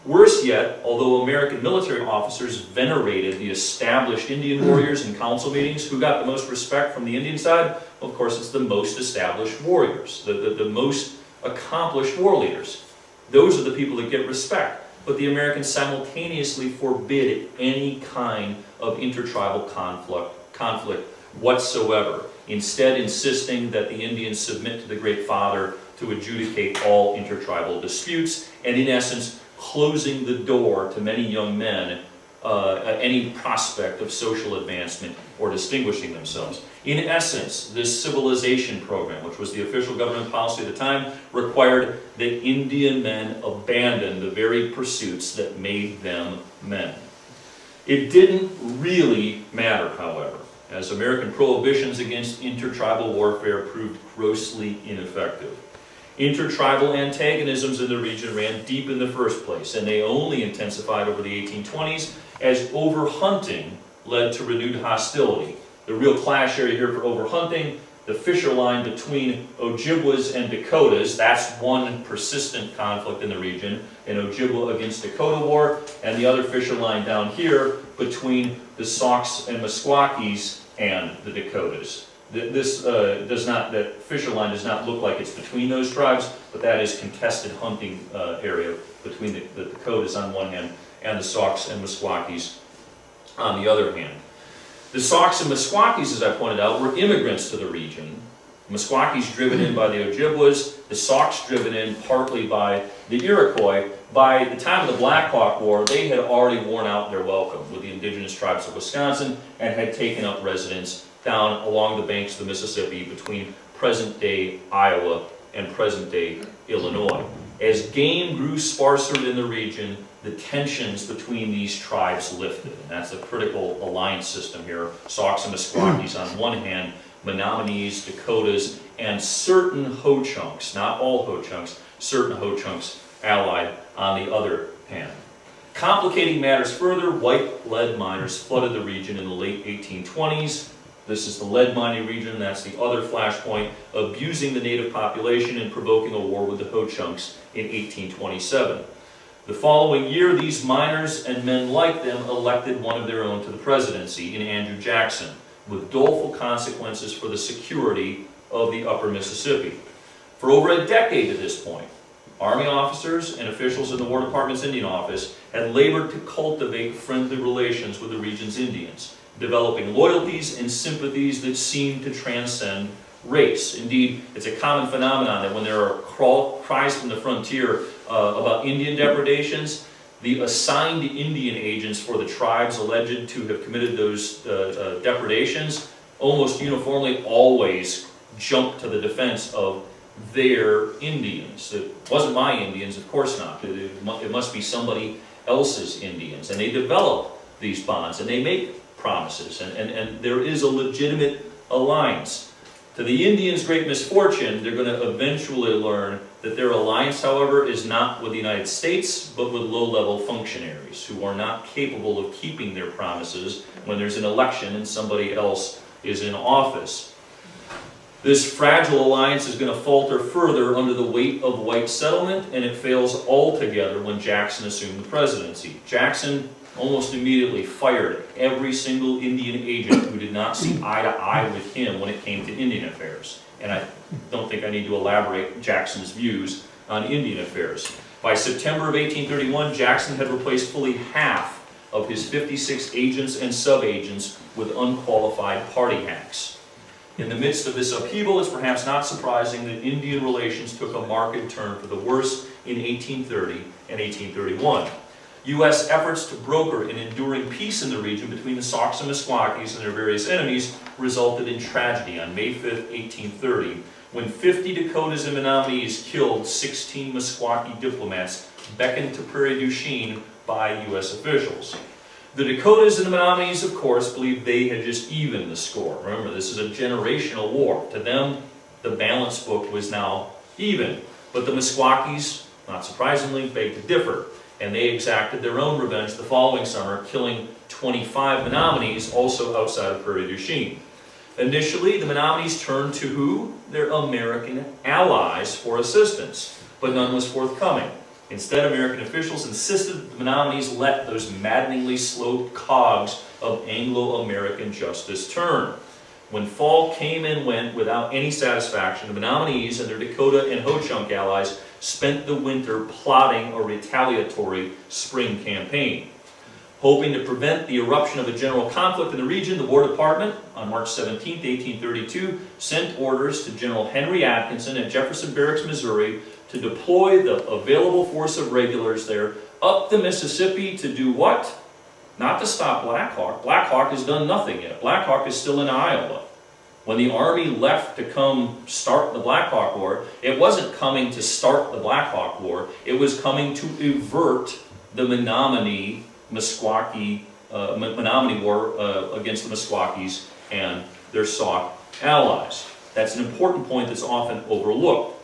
Worse yet, although American military officers venerated the established Indian warriors in council meetings, who got the most respect from the Indian side? Well, of course, it's the most established warriors, the most accomplished war leaders. Those are the people that get respect. But the Americans simultaneously forbid any kind of intertribal conflict whatsoever, instead insisting that the Indians submit to the Great Father to adjudicate all intertribal disputes, and in essence, closing the door to many young men any prospect of social advancement or distinguishing themselves. In essence, this civilization program, which was the official government policy at the time, required that Indian men abandon the very pursuits that made them men. It didn't really matter, however, as American prohibitions against intertribal warfare proved grossly ineffective. Intertribal antagonisms in the region ran deep in the first place, and they only intensified over the 1820s as overhunting led to renewed hostility. The real clash area here for overhunting, the fissure line between Ojibwas and Dakotas, that's one persistent conflict in the region, an Ojibwa against Dakota war, and the other fissure line down here between the Saukes and Meskwakis and the Dakotas. That fissure line does not look like it's between those tribes, but that is contested hunting area between the Dakotas on one hand and the Saukes and Meskwakis on the other hand. The Saukes and Meskwakis, as I pointed out, were immigrants to the region. Meskwakis driven in by the Ojibwas, the Saukes driven in partly by the Iroquois. By the time of the Blackhawk War, they had already worn out their welcome with the indigenous tribes of Wisconsin and had taken up residence down along the banks of the Mississippi between present-day Iowa and present-day Illinois. As game grew sparser in the region, the tensions between these tribes lifted. And that's a critical alliance system here. Saukes and Meskwakis on one hand Menominees, Dakotas, and certain Ho-Chunks, not all Ho-Chunks, certain Ho-Chunks allied on the other hand. Complicating matters further, white lead miners flooded the region in the late 1820s. This is the lead mining region, that's the other flashpoint, abusing the native population and provoking a war with the Ho-Chunks in 1827. The following year, these miners and men like them elected one of their own to the presidency in Andrew Jackson, with doleful consequences for the security of the upper Mississippi. For over a decade at this point, Army officers and officials in the War Department's Indian Office had labored to cultivate friendly relations with the region's Indians, developing loyalties and sympathies that seemed to transcend race. Indeed, it's a common phenomenon that when there are cries from the frontier about Indian depredations, the assigned Indian agents for the tribes alleged to have committed those depredations almost uniformly always jump to the defense of their Indians. It wasn't my Indians, of course not. It must be somebody else's Indians. And they develop these bonds and they make promises, and there is a legitimate alliance. To the Indians' great misfortune, they're going to eventually learn that their alliance, however, is not with the United States, but with low-level functionaries who are not capable of keeping their promises when there's an election and somebody else is in office. This fragile alliance is going to falter further under the weight of white settlement, and it fails altogether when Jackson assumed the presidency. Jackson almost immediately fired every single Indian agent who did not see eye to eye with him when it came to Indian affairs. And I don't think I need to elaborate Jackson's views on Indian affairs. By September of 1831, Jackson had replaced fully half of his 56 agents and sub-agents with unqualified party hacks. In the midst of this upheaval, it's perhaps not surprising that Indian relations took a marked turn for the worse in 1830 and 1831. U.S. efforts to broker an enduring peace in the region between the Sacs and Meskwakis and their various enemies resulted in tragedy on May 5, 1830, when 50 Dakotas and Menominees killed 16 Meskwaki diplomats beckoned to Prairie du Chien by U.S. officials. The Dakotas and the Menominees, of course, believed they had just evened the score. Remember, this is a generational war. To them, the balance book was now even. But the Meskwakis, not surprisingly, begged to differ, and they exacted their own revenge the following summer, killing 25 Menominees, also outside of Prairie du Chien. Initially, the Menominees turned to who? Their American allies for assistance, but none was forthcoming. Instead, American officials insisted that the Menominees let those maddeningly slow cogs of Anglo-American justice turn. When fall came and went without any satisfaction, the Menominees and their Dakota and Ho-Chunk allies spent the winter plotting a retaliatory spring campaign. Hoping to prevent the eruption of a general conflict in the region, the War Department, on March 17, 1832, sent orders to General Henry Atkinson at Jefferson Barracks, Missouri, to deploy the available force of regulars there up the Mississippi to do what? Not to stop Blackhawk. Blackhawk has done nothing yet. Blackhawk is still in Iowa. When the Army left to come start the Blackhawk War, it wasn't coming to start the Blackhawk War. It was coming to avert the Menominee War against the Meskwakis and their Sauk allies. That's an important point that's often overlooked.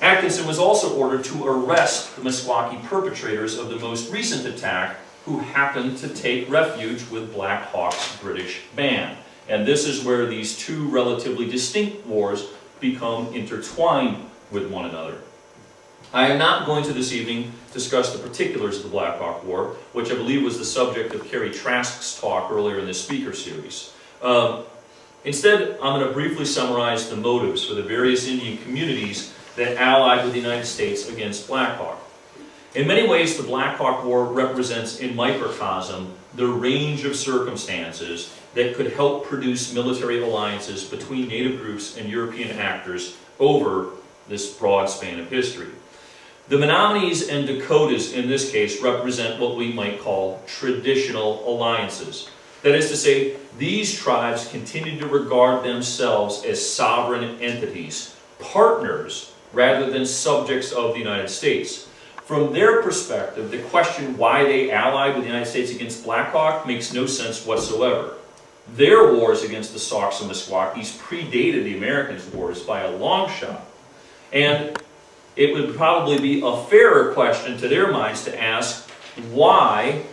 Atkinson was also ordered to arrest the Meskwaki perpetrators of the most recent attack, who happened to take refuge with Blackhawk's British band. And this is where these two relatively distinct wars become intertwined with one another. I am not going to this evening discuss the particulars of the Blackhawk War, which I believe was the subject of Carrie Trask's talk earlier in this speaker series. Instead, I'm going to briefly summarize the motives for the various Indian communities that allied with the United States against Blackhawk. In many ways, the Blackhawk War represents in microcosm the range of circumstances that could help produce military alliances between Native groups and European actors over this broad span of history. The Menominees and Dakotas in this case represent what we might call traditional alliances. That is to say, these tribes continued to regard themselves as sovereign entities, partners rather than subjects of the United States. From their perspective, the question why they allied with the United States against Blackhawk makes no sense whatsoever. Their wars against the Sacs and Meskwakis predated the Americans' wars by a long shot. And it would probably be a fairer question to their minds to ask why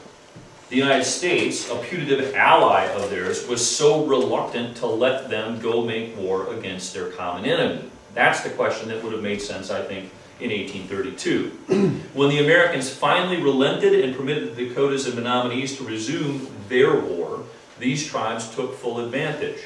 the United States, a putative ally of theirs, was so reluctant to let them go make war against their common enemy. That's the question that would have made sense, I think, in 1832. When the Americans finally relented and permitted the Dakotas and Menominees to resume their war, these tribes took full advantage.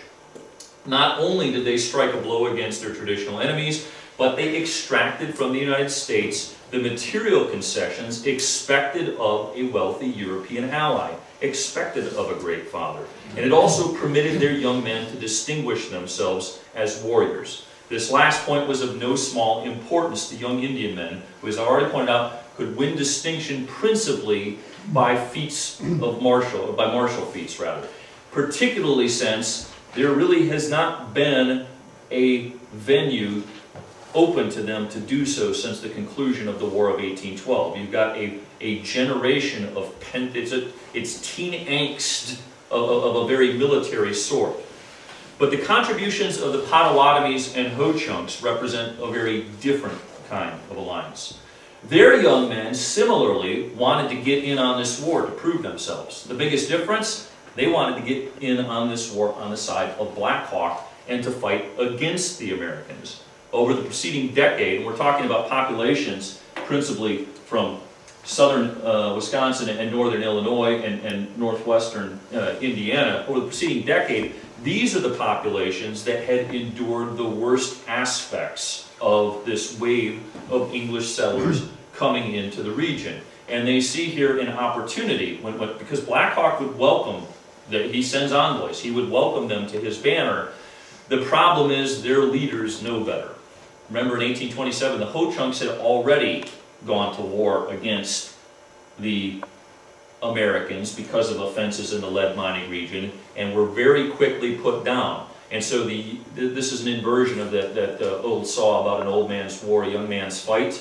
Not only did they strike a blow against their traditional enemies, but they extracted from the United States the material concessions expected of a wealthy European ally, expected of a great father. And it also permitted their young men to distinguish themselves as warriors. This last point was of no small importance to young Indian men, who, as I already pointed out, could win distinction principally by martial feats rather. Particularly since there really has not been a venue open to them to do so since the conclusion of the War of 1812. You've got a generation of it's teen angst of a very military sort. But the contributions of the Potawatomis and Ho-Chunks represent a very different kind of alliance. Their young men similarly wanted to get in on this war to prove themselves. The biggest difference, they wanted to get in on this war on the side of Blackhawk and to fight against the Americans. Over the preceding decade, and we're talking about populations principally from southern Wisconsin and northern Illinois and northwestern Indiana, over the preceding decade, these are the populations that had endured the worst aspects of this wave of English settlers coming into the region. And they see here an opportunity, because Blackhawk would welcome, he sends envoys, he would welcome them to his banner. The problem is their leaders know better. Remember in 1827, the Ho-Chunks had already gone to war against the Americans because of offenses in the lead mining region and were very quickly put down. And so this is an inversion of that old saw about an old man's war, a young man's fight.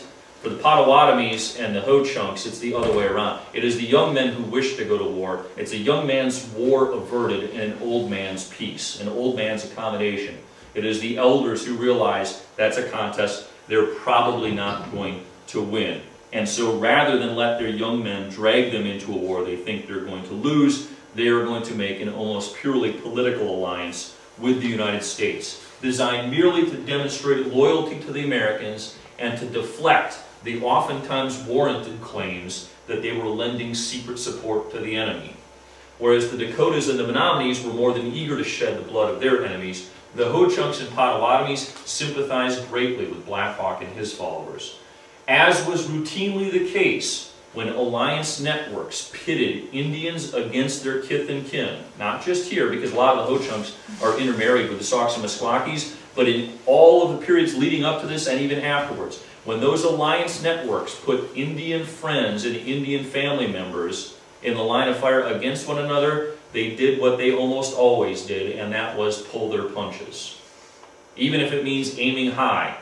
For the Potawatomis and the Ho-Chunks, it's the other way around. It is the young men who wish to go to war. It's a young man's war averted and an old man's peace, an old man's accommodation. It is the elders who realize that's a contest they're probably not going to win. And so rather than let their young men drag them into a war they think they're going to lose, they are going to make an almost purely political alliance with the United States, designed merely to demonstrate loyalty to the Americans and to deflect the oftentimes warranted claims that they were lending secret support to the enemy. Whereas the Dakotas and the Menominees were more than eager to shed the blood of their enemies, the Ho-Chunks and Potawatomis sympathized greatly with Blackhawk and his followers. As was routinely the case when alliance networks pitted Indians against their kith and kin, not just here, because a lot of the Ho-Chunks are intermarried with the Sacs and Meskwakis, but in all of the periods leading up to this and even afterwards, when those alliance networks put Indian friends and Indian family members in the line of fire against one another, they did what they almost always did, and that was pull their punches. Even if it means aiming high,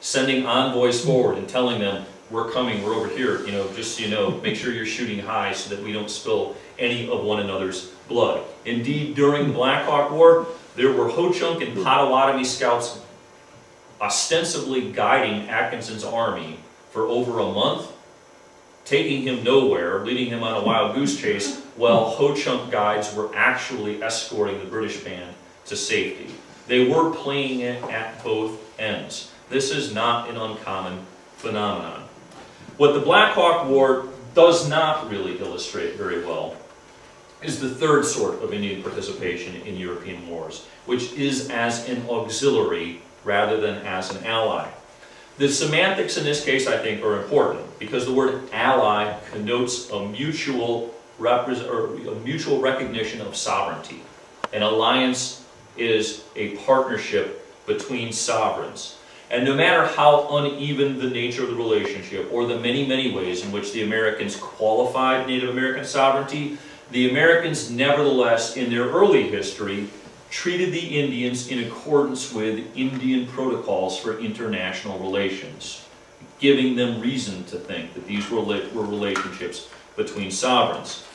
sending envoys forward and telling them, we're coming, we're over here, just so you know, make sure you're shooting high so that we don't spill any of one another's blood. Indeed, during the Blackhawk War, there were Ho-Chunk and Potawatomi scouts ostensibly guiding Atkinson's army for over a month, taking him nowhere, leading him on a wild goose chase, while Ho-Chunk guides were actually escorting the British band to safety. They were playing it at both ends. This is not an uncommon phenomenon. What the Blackhawk War does not really illustrate very well is the third sort of Indian participation in European wars, which is as an auxiliary rather than as an ally. The semantics in this case, I think, are important because the word ally connotes a mutual recognition of sovereignty. An alliance is a partnership between sovereigns. And no matter how uneven the nature of the relationship or the many, many ways in which the Americans qualified Native American sovereignty, the Americans nevertheless, in their early history, treated the Indians in accordance with Indian protocols for international relations, giving them reason to think that these were relationships between sovereigns.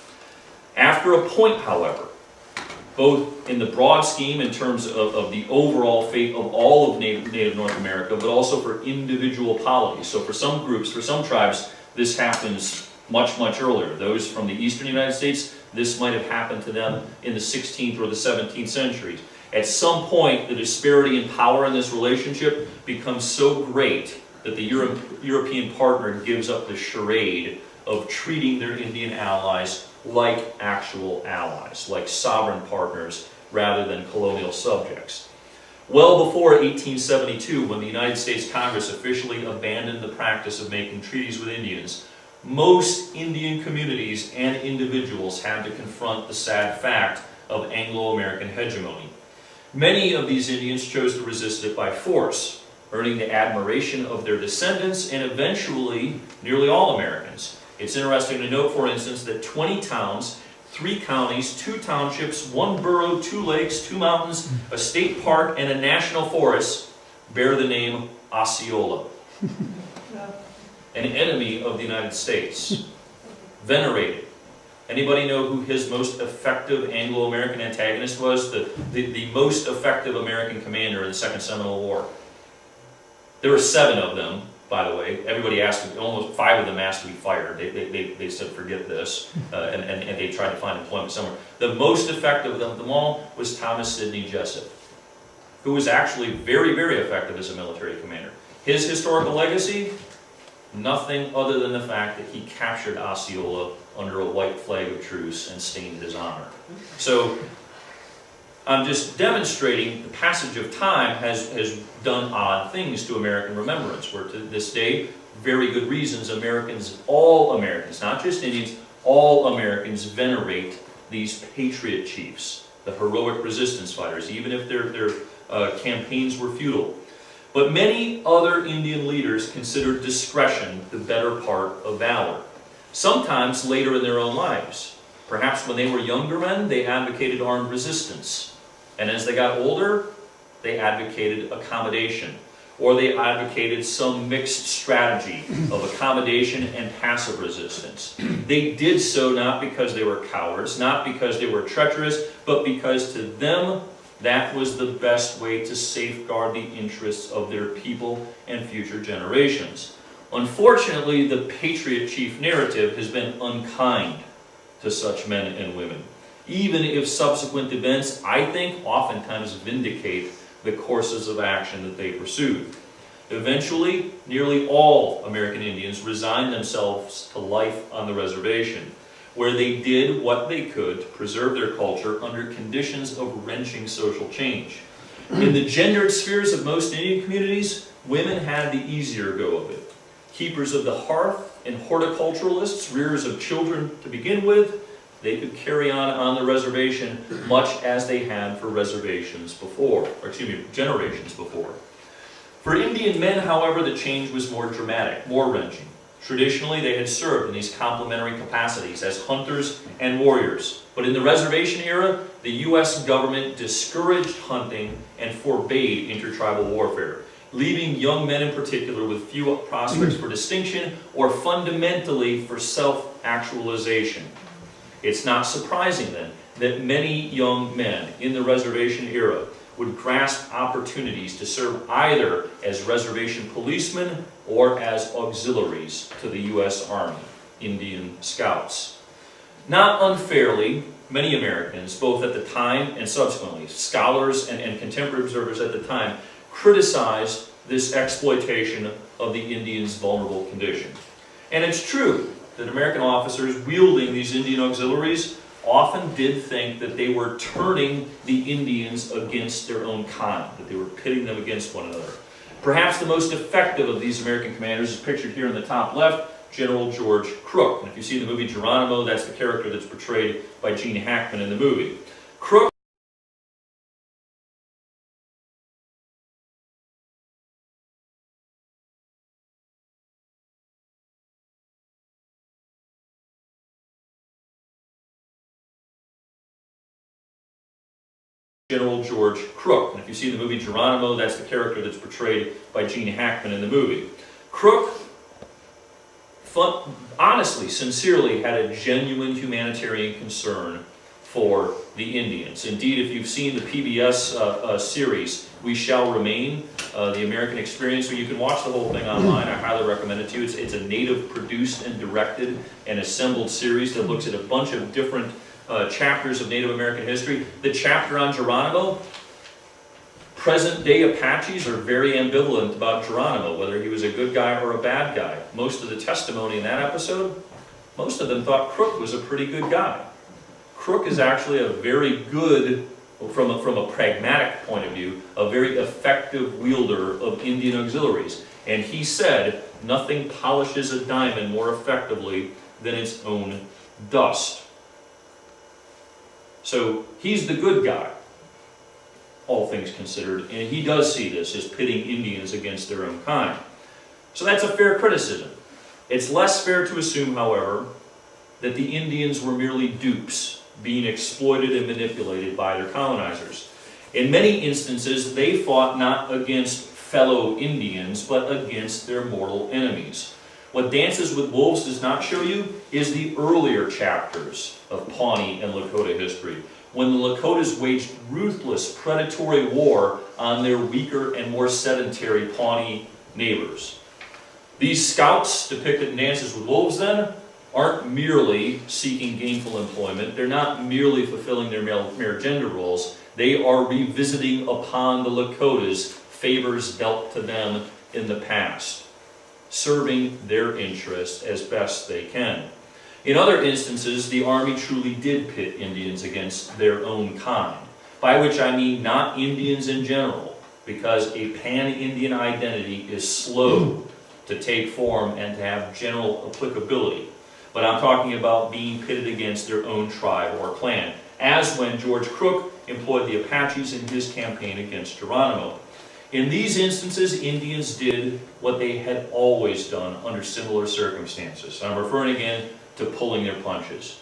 After a point, however, both in the broad scheme in terms of the overall fate of all of Native North America, but also for individual polities. So for some groups, for some tribes, this happens much, much earlier. Those from the eastern United States, this might have happened to them in the 16th or the 17th centuries. At some point, the disparity in power in this relationship becomes so great that the European partner gives up the charade of treating their Indian allies like actual allies, like sovereign partners rather than colonial subjects. Well before 1872, when the United States Congress officially abandoned the practice of making treaties with Indians, most Indian communities and individuals had to confront the sad fact of Anglo-American hegemony. Many of these Indians chose to resist it by force, earning the admiration of their descendants and eventually nearly all Americans. It's interesting to note, for instance, that 20 towns, 3 counties, 2 townships, 1 borough, 2 lakes, 2 mountains, a state park, and a national forest bear the name Osceola, an enemy of the United States, venerated. Anybody know who his most effective Anglo-American antagonist was? The most effective American commander in the Second Seminole War. There were 7 of them, by the way. Everybody asked, almost 5 of them asked to be fired. They said, forget this, and they tried to find employment somewhere. The most effective of them all was Thomas Sidney Jessup, who was actually very, very effective as a military commander. His historical legacy? Nothing other than the fact that he captured Osceola under a white flag of truce and stained his honor. So I'm just demonstrating the passage of time has done odd things to American remembrance, where to this day, very good reasons, all Americans, not just Indians, all Americans venerate these patriot chiefs, the heroic resistance fighters, even if their campaigns were futile. But many other Indian leaders considered discretion the better part of valor, sometimes later in their own lives. Perhaps when they were younger men, they advocated armed resistance. And as they got older, they advocated accommodation, or they advocated some mixed strategy of accommodation and passive resistance. They did so not because they were cowards, not because they were treacherous, but because to them, that was the best way to safeguard the interests of their people and future generations. Unfortunately, the patriot chief narrative has been unkind to such men and women, even if subsequent events, I think, oftentimes vindicate the courses of action that they pursued. Eventually, nearly all American Indians resigned themselves to life on the reservation, where they did what they could to preserve their culture under conditions of wrenching social change. In the gendered spheres of most Indian communities, women had the easier go of it. Keepers of the hearth and horticulturalists, rearers of children to begin with, they could carry on the reservation much as they had for generations before. For Indian men, however, the change was more dramatic, more wrenching. Traditionally, they had served in these complementary capacities as hunters and warriors. But in the reservation era, the U.S. government discouraged hunting and forbade intertribal warfare, leaving young men in particular with few prospects for distinction or fundamentally for self-actualization. It's not surprising then that many young men in the reservation era would grasp opportunities to serve either as reservation policemen or as auxiliaries to the U.S. Army, Indian Scouts. Not unfairly, many Americans, both at the time and subsequently, scholars and contemporary observers at the time, criticized this exploitation of the Indians' vulnerable condition. And it's true that American officers wielding these Indian auxiliaries often did think that they were turning the Indians against their own kind, that they were pitting them against one another. Perhaps the most effective of these American commanders is pictured here in the top left, General George Crook. And if you see the movie Geronimo, that's the character that's portrayed by Gene Hackman in the movie. Crook General George Crook. And if you see the movie Geronimo, that's the character that's portrayed by Gene Hackman in the movie. Crook, honestly, sincerely, had a genuine humanitarian concern for the Indians. Indeed, if you've seen the PBS series, We Shall Remain, the American Experience, so you can watch the whole thing online. I highly recommend it to you. It's a native produced and directed and assembled series that looks at a bunch of different chapters of Native American history. The chapter on Geronimo, present-day Apaches are very ambivalent about Geronimo, whether he was a good guy or a bad guy. Most of the testimony in that episode, most of them thought Crook was a pretty good guy. Crook is actually a very good, from a pragmatic point of view, a very effective wielder of Indian auxiliaries. And he said, nothing polishes a diamond more effectively than its own dust. So he's the good guy, all things considered, and he does see this as pitting Indians against their own kind. So that's a fair criticism. It's less fair to assume, however, that the Indians were merely dupes, being exploited and manipulated by their colonizers. In many instances, they fought not against fellow Indians, but against their mortal enemies. What Dances with Wolves does not show you is the earlier chapters of Pawnee and Lakota history, when the Lakotas waged ruthless, predatory war on their weaker and more sedentary Pawnee neighbors. These scouts depicted in Dances with Wolves, then, aren't merely seeking gainful employment. They're not merely fulfilling their mere gender roles. They are revisiting upon the Lakotas favors dealt to them in the past, serving their interests as best they can. In other instances, the Army truly did pit Indians against their own kind, by which I mean not Indians in general, because a pan-Indian identity is slow to take form and to have general applicability. But I'm talking about being pitted against their own tribe or clan, as when George Crook employed the Apaches in his campaign against Geronimo. In these instances, Indians did what they had always done under similar circumstances. I'm referring again to pulling their punches,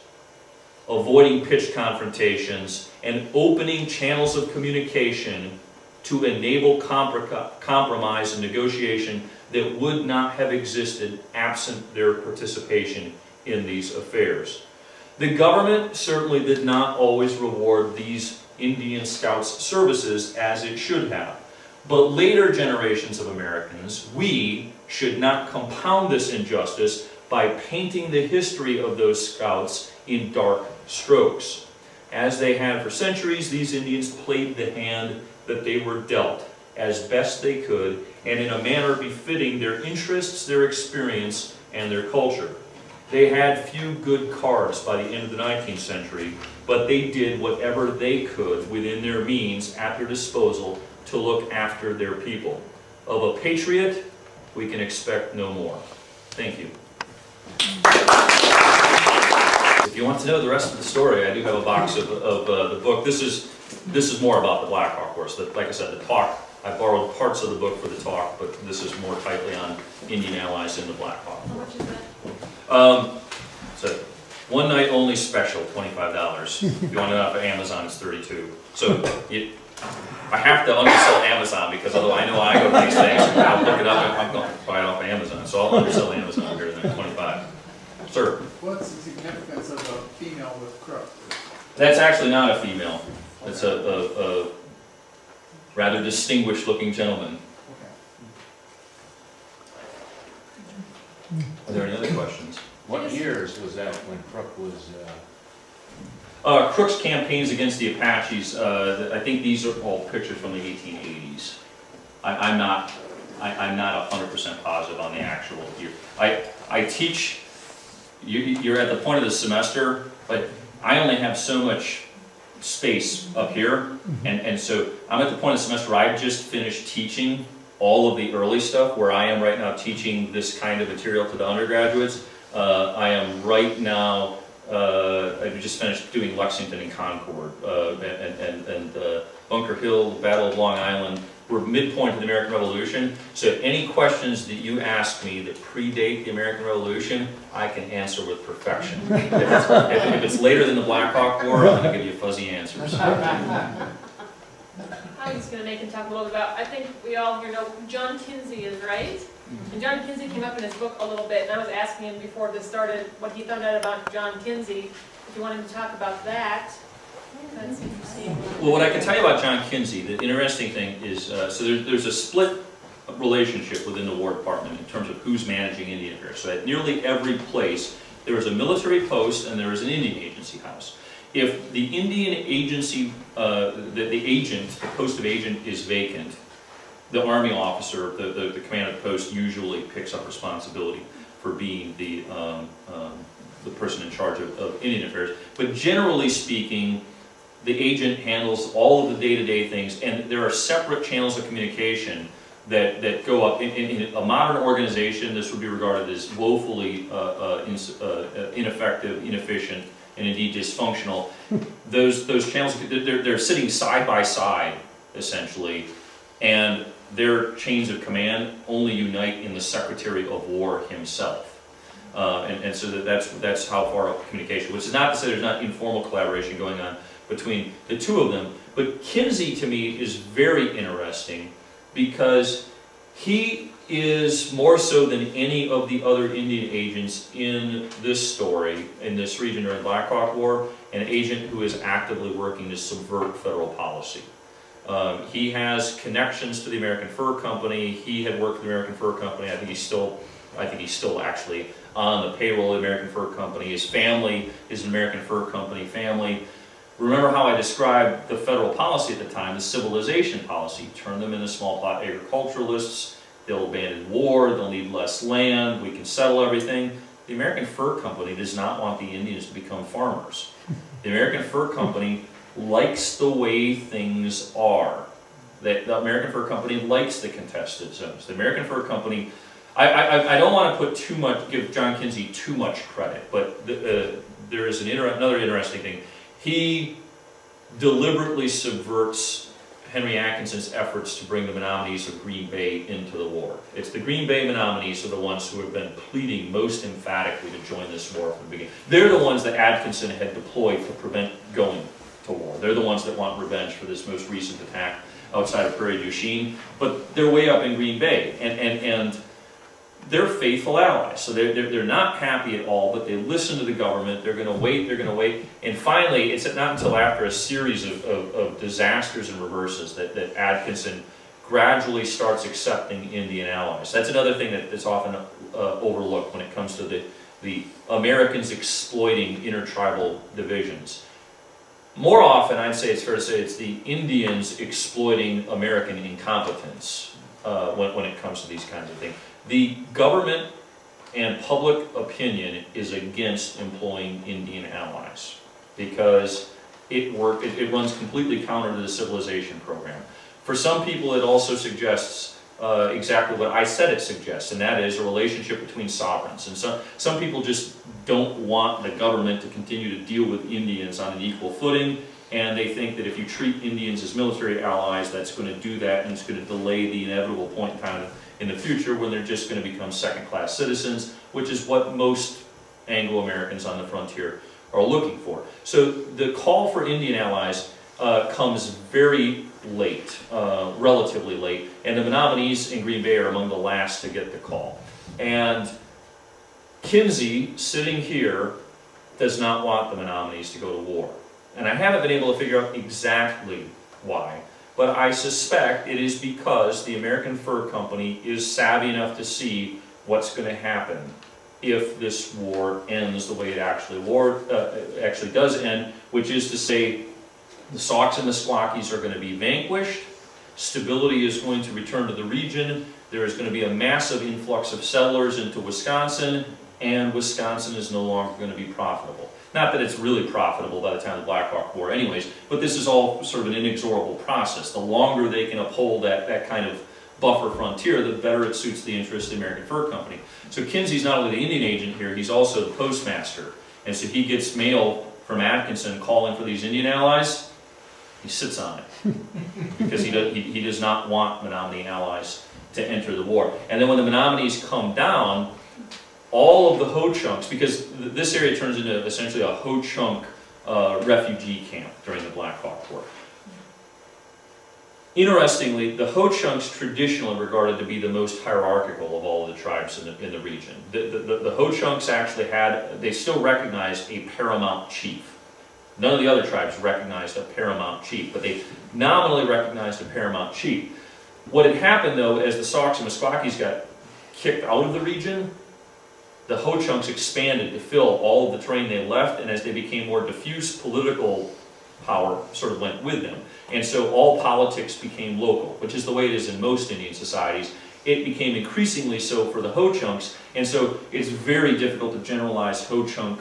avoiding pitched confrontations, and opening channels of communication to enable compromise and negotiation that would not have existed absent their participation in these affairs. The government certainly did not always reward these Indian scouts' services as it should have. But later generations of Americans, we should not compound this injustice by painting the history of those scouts in dark strokes. As they had for centuries, these Indians played the hand that they were dealt as best they could, and in a manner befitting their interests, their experience, and their culture. They had few good cards by the end of the 19th century, but they did whatever they could within their means at their disposal to look after their people. Of a patriot, we can expect no more. Thank you. If you want to know the rest of the story, I do have a box of the book. This is more about the Blackhawk course. Like I said, the talk, I borrowed parts of the book for the talk, but this is more tightly on Indian allies in the Blackhawk. How much is that? So one night only special, $25. If you want to know off of Amazon, it's $32. So I have to undersell Amazon because although I know I go to these things, I'll look it up and I'm going to buy it off of Amazon. So I'll undersell Amazon here than $25. Sir? What's the significance of a female with Crook? That's actually not a female. It's a rather distinguished looking gentleman. Okay. Are there any other questions? What years was that when Crook was? Crook's campaigns against the Apaches, I think these are all pictures from the 1880s. I'm not 100% positive on the actual year. I teach, you're at the point of the semester, but I only have so much space up here, and so I'm at the point of the semester where I just finished teaching all of the early stuff, where I am right now teaching this kind of material to the undergraduates. I am right now, I just finished doing Lexington and Concord, and Bunker Hill, Battle of Long Island. We're midpoint of the American Revolution, so any questions that you ask me that predate the American Revolution, I can answer with perfection. If it's later than the Blackhawk War, I'm going to give you fuzzy answers. I'm just going to make him talk a little bit about, I think we all here know who John Kinsey is, right? And John Kinsey came up in his book a little bit, and I was asking him before this started what he found out about John Kinsey. If you wanted to talk about that. That's interesting. Well, what I can tell you about John Kinsey, the interesting thing is, so there's a split relationship within the War Department in terms of who's managing Indian affairs. So at nearly every place, there is a military post and there is an Indian agency house. If the Indian agency, the agent, the post of agent is vacant, the Army officer, the command of the post usually picks up responsibility for being the person in charge of Indian affairs. But generally speaking, the agent handles all of the day-to-day things, and there are separate channels of communication that go up. In a modern organization, this would be regarded as woefully ineffective, inefficient, and indeed dysfunctional. Those channels, they're sitting side by side, essentially, and their chains of command only unite in the Secretary of War himself. And so that's how far up communication, which is not to say there's not informal collaboration going on between the two of them. But Kinsey, to me, is very interesting because he is, more so than any of the other Indian agents in this story, in this region during the Blackhawk War, an agent who is actively working to subvert federal policy. He has connections to the American Fur Company. He had worked with the American Fur Company. I think he's still actually on the payroll of the American Fur Company. His family is an American Fur Company family. Remember how I described the federal policy at the time, the civilization policy. Turn them into small plot agriculturalists. They'll abandon war. They'll need less land. We can settle everything. The American Fur Company does not want the Indians to become farmers. The American Fur Company likes the way things are. The American Fur Company likes the contested zones. The American Fur Company, I don't want to give John Kinsey too much credit, but there is another interesting thing. He deliberately subverts Henry Atkinson's efforts to bring the Menominees of Green Bay into the war. It's the Green Bay Menominees are the ones who have been pleading most emphatically to join this war from the beginning. They're the ones that Atkinson had deployed to prevent going to war. They're the ones that want revenge for this most recent attack outside of Prairie du Chien, but they're way up in Green Bay, and they're faithful allies. So they're not happy at all, but they listen to the government. They're going to wait, and finally, it's not until after a series of disasters and reverses that Atkinson gradually starts accepting Indian allies. That's another thing that's often overlooked when it comes to the Americans exploiting intertribal divisions. More often, I'd say it's fair to say it's the Indians exploiting American incompetence when it comes to these kinds of things. The government and public opinion is against employing Indian allies because it runs completely counter to the civilization program. For some people, it also suggests exactly what I said it suggests, and that is a relationship between sovereigns. And some people just don't want the government to continue to deal with Indians on an equal footing, and they think that if you treat Indians as military allies, that's going to do that, and it's going to delay the inevitable point in time in the future when they're just going to become second-class citizens, which is what most Anglo-Americans on the frontier are looking for. So the call for Indian allies comes very late, relatively late, and the Menominees in Green Bay are among the last to get the call. And Kinsey, sitting here, does not want the Menominees to go to war. And I haven't been able to figure out exactly why, but I suspect it is because the American Fur Company is savvy enough to see what's going to happen if this war ends the way it actually does end, which is to say the Sauks and the Squawkies are going to be vanquished, stability is going to return to the region, there is going to be a massive influx of settlers into Wisconsin, and Wisconsin is no longer going to be profitable. Not that it's really profitable by the time of the Blackhawk War anyways, but this is all sort of an inexorable process. The longer they can uphold that kind of buffer frontier, the better it suits the interests of the American Fur Company. So Kinsey's not only the Indian agent here, he's also the postmaster. And so he gets mail from Atkinson calling for these Indian allies. He sits on it because he does not want Menominee allies to enter the war. And then when the Menominees come down, all of the Ho-Chunks, because this area turns into essentially a Ho-Chunk refugee camp during the Blackhawk War. Interestingly, the Ho-Chunks traditionally regarded to be the most hierarchical of all the tribes in the region. The Ho-Chunks actually they still recognized a paramount chief. None of the other tribes recognized a paramount chief, but they nominally recognized a paramount chief. What had happened though, as the Saukes and Meskwakis got kicked out of the region, the Ho-Chunks expanded to fill all of the terrain they left, and as they became more diffuse, political power sort of went with them. And so all politics became local, which is the way it is in most Indian societies. It became increasingly so for the Ho-Chunks, and so it's very difficult to generalize Ho-Chunk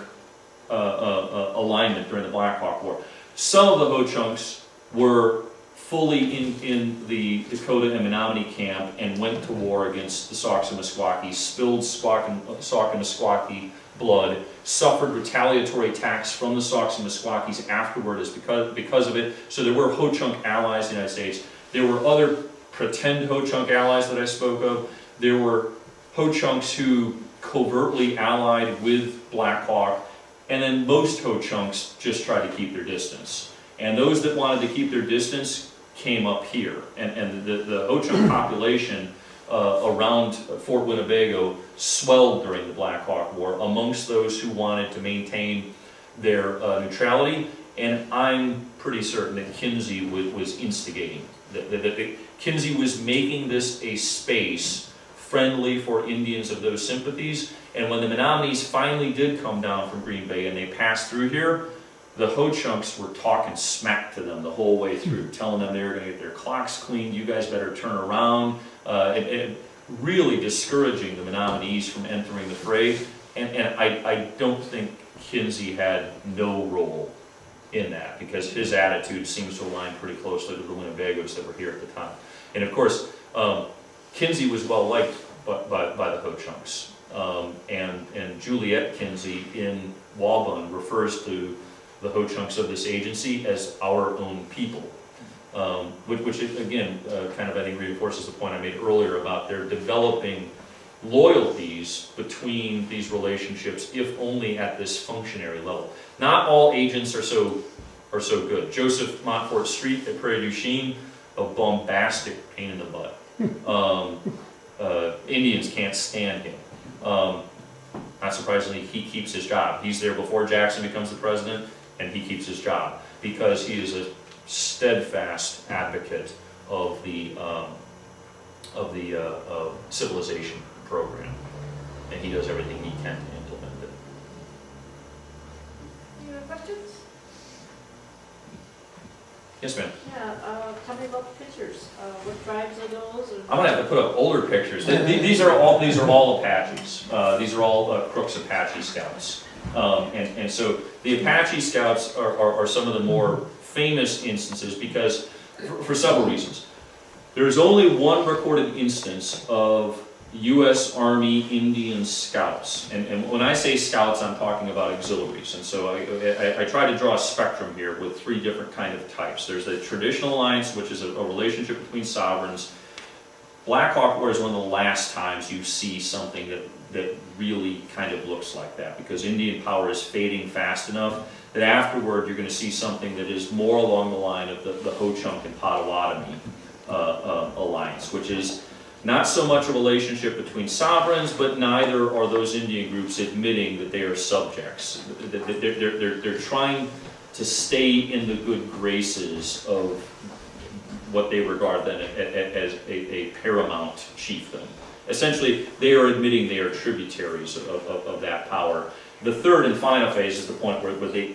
alignment during the Blackhawk War. Some of the Ho-Chunks were fully in the Dakota and Menominee camp and went to war against the Saukes and Meskwakis, spilled Sauk and Meskwaki blood, suffered retaliatory attacks from the Saukes and Meskwakis afterward because of it. So there were Ho-Chunk allies in the United States. There were other pretend Ho-Chunk allies that I spoke of. There were Ho-Chunks who covertly allied with Blackhawk, and then most Ho-Chunks just tried to keep their distance. And those that wanted to keep their distance came up here. And the Ho-Chunk population around Fort Winnebago swelled during the Blackhawk War amongst those who wanted to maintain their neutrality. And I'm pretty certain that Kinsey was instigating. That Kinsey was making this a space friendly for Indians of those sympathies. And when the Menominees finally did come down from Green Bay and they passed through here, the Ho-Chunks were talking smack to them the whole way through, telling them they were going to get their clocks cleaned, you guys better turn around, and really discouraging the Menominees from entering the fray. And I don't think Kinsey had no role in that, because his attitude seems to align pretty closely to the Winnebagos that were here at the time. And of course, Kinsey was well liked by the Ho-Chunks. And Juliet Kinsey in Wabun refers to the Ho-Chunks of this agency as our own people, which again, kind of I think reinforces the point I made earlier about their developing loyalties between these relationships, if only at this functionary level. Not all agents are so good. Joseph Montfort Street at Prairie du Chien, a bombastic pain in the butt. Indians can't stand him. Not surprisingly, he keeps his job. He's there before Jackson becomes the president, and he keeps his job because he is a steadfast advocate of the civilization program, and he does everything he can to implement it. Any other questions? Yes, ma'am. Yeah, tell me about the pictures. What tribes are those? I'm gonna have to put up older pictures. These are all Apaches. These are all Crooks Apache Scouts. And so the Apache Scouts are some of the more famous instances because, for several reasons. There is only one recorded instance of U.S. Army Indian Scouts. And when I say scouts, I'm talking about auxiliaries. And so I try to draw a spectrum here with three different kind of types. There's the traditional alliance, which is a relationship between sovereigns. Blackhawk War is one of the last times you see something that really kind of looks like that, because Indian power is fading fast enough that afterward you're going to see something that is more along the line of the Ho-Chunk and Potawatomi alliance, which is not so much a relationship between sovereigns, but neither are those Indian groups admitting that they are subjects. They're trying to stay in the good graces of what they regard then as a paramount chiefdom. Essentially, they are admitting they are tributaries of that power. The third and final phase is the point where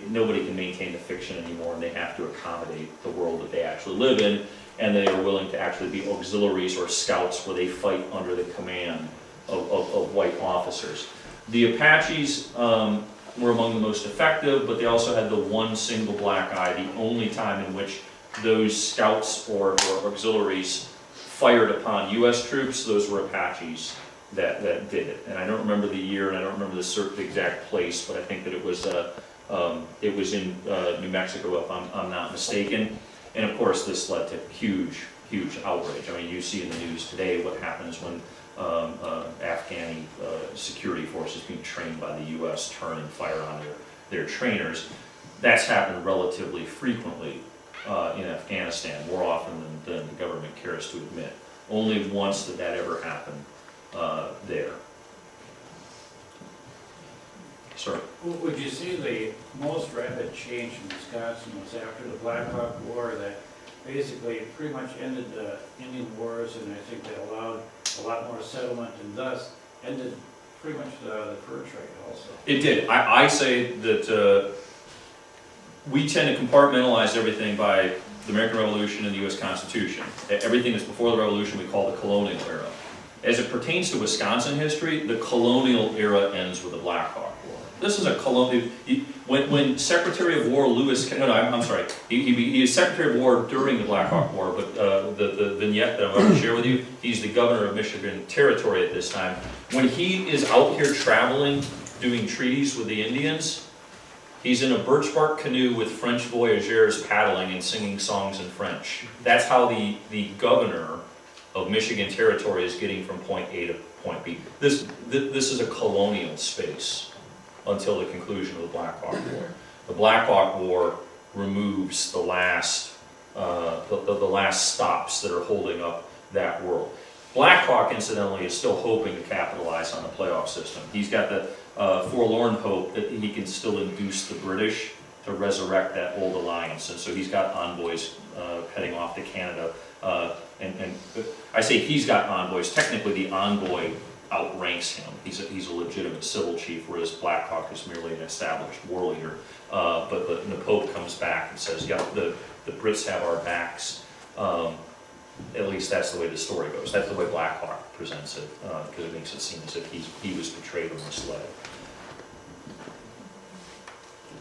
nobody can maintain the fiction anymore, and they have to accommodate the world that they actually live in, and they are willing to actually be auxiliaries or scouts where they fight under the command of white officers. The Apaches were among the most effective, but they also had the one single black eye, the only time in which those scouts or auxiliaries fired upon U.S. troops. Those were Apaches that did it. And I don't remember the year, and I don't remember the exact place, but I think that it was in New Mexico, if I'm not mistaken. And of course, this led to huge outrage. I mean, you see in the news today what happens when Afghani security forces being trained by the U.S. turn and fire on their trainers. That's happened relatively frequently in Afghanistan, more often than the government cares to admit. Only once did that ever happen there. Sir. Would you say the most rapid change in Wisconsin was after the Blackhawk War that basically pretty much ended the Indian Wars, and I think they allowed a lot more settlement and thus ended pretty much the fur trade also? It did. I say that we tend to compartmentalize everything by the American Revolution and the U.S. Constitution. Everything that's before the Revolution we call the colonial era. As it pertains to Wisconsin history, the colonial era ends with the Blackhawk War. This is a colonial. When Secretary of War Lewis, no, I'm sorry, he is Secretary of War during the Blackhawk War, but the vignette that I'm going to share with you, he's the governor of Michigan Territory at this time. When he is out here traveling, doing treaties with the Indians, he's in a birch bark canoe with French voyageurs paddling and singing songs in French. That's how the governor of Michigan Territory is getting from point A to point B. This is a colonial space until the conclusion of the Blackhawk War. The Blackhawk War removes the last stops that are holding up that world. Blackhawk, incidentally, is still hoping to capitalize on the playoff system. He's got the forlorn hope that he can still induce the British to resurrect that old alliance, and so he's got envoys heading off to Canada. And I say he's got envoys. Technically, the envoy outranks him. He's a legitimate civil chief, whereas Blackhawk is merely an established war leader. But the Pope comes back and says, "Yeah, the Brits have our backs." At least that's the way the story goes. That's the way Blackhawk presents it, because it makes it seem as if he was betrayed or misled.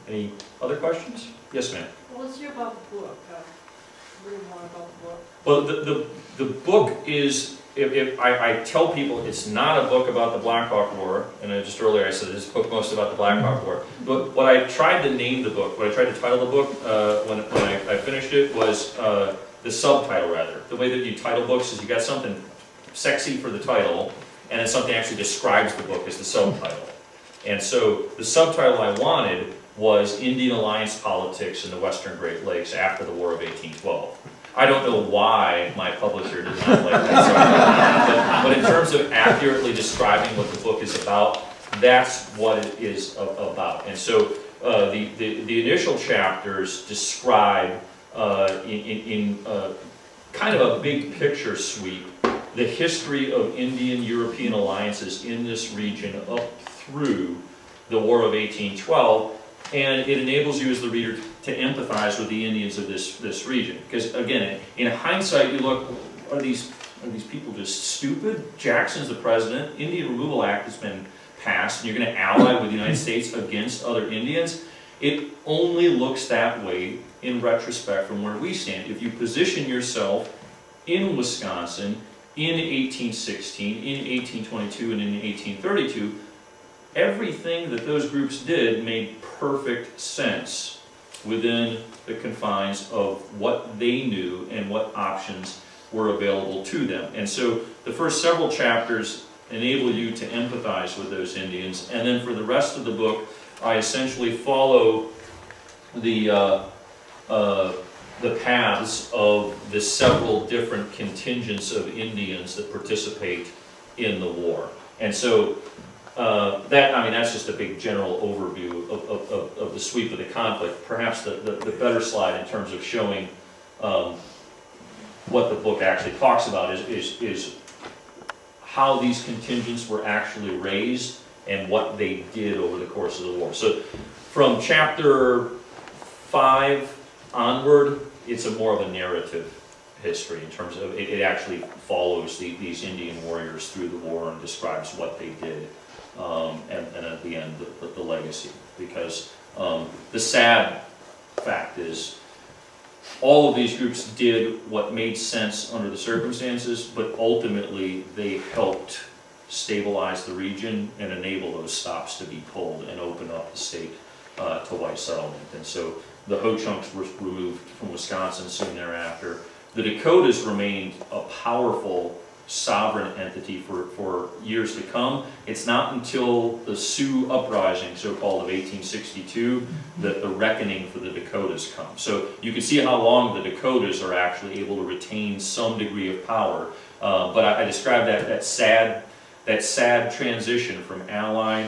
Any other questions? Yes, ma'am. Well, let's hear about the book. A little more about the book. Well, the book is, if I tell people it's not a book about the Blackhawk War, and just earlier I said it's a book most about the Blackhawk War, but what I tried to name the book, what I tried to title the book when I finished it was the subtitle, rather. The way that you title books is you got something sexy for the title, and then something actually describes the book as the subtitle. And so the subtitle I wanted was Indian Alliance Politics in the Western Great Lakes after the War of 1812. I don't know why my publisher did not like that subtitle, but in terms of accurately describing what the book is about, that's what it is about. And so the initial chapters describe in kind of a big picture sweep the history of Indian-European alliances in this region up through the War of 1812, and it enables you as the reader to empathize with the Indians of this region. Because again, in hindsight, you look, are these people just stupid? Jackson's the president, Indian Removal Act has been passed, and you're going to ally with the United States against other Indians? It only looks that way in retrospect from where we stand. If you position yourself in Wisconsin in 1816, in 1822, and in 1832, everything that those groups did made perfect sense within the confines of what they knew and what options were available to them. And so the first several chapters enable you to empathize with those Indians, and then for the rest of the book, I essentially follow the paths of the several different contingents of Indians that participate in the war. And so that's just a big general overview of the sweep of the conflict. Perhaps the better slide in terms of showing what the book actually talks about is how these contingents were actually raised and what they did over the course of the war. So from chapter 5 onward, it's more of a narrative history in terms of it actually follows these Indian warriors through the war and describes what they did, and at the end the legacy. Because the sad fact is all of these groups did what made sense under the circumstances, but ultimately they helped stabilize the region and enable those stops to be pulled and open up the state to white settlement. And so the Ho-Chunks were removed from Wisconsin soon thereafter. The Dakotas remained a powerful sovereign entity for years to come. It's not until the Sioux Uprising, so-called, of 1862, that the reckoning for the Dakotas comes. So you can see how long the Dakotas are actually able to retain some degree of power. But I describe that sad transition from ally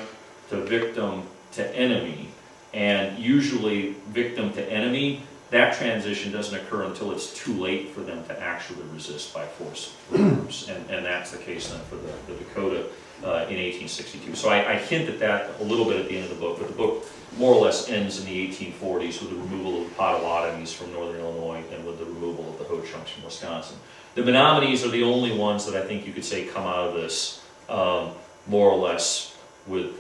to victim to enemy, and usually victim to enemy, that transition doesn't occur until it's too late for them to actually resist by force groups, and that's the case then for the Dakota in 1862. So I hint at that a little bit at the end of the book, but the book more or less ends in the 1840s with the removal of the Potawatomis from northern Illinois and with the removal of the Ho-Chunks from Wisconsin. The Menominees are the only ones that I think you could say come out of this more or less with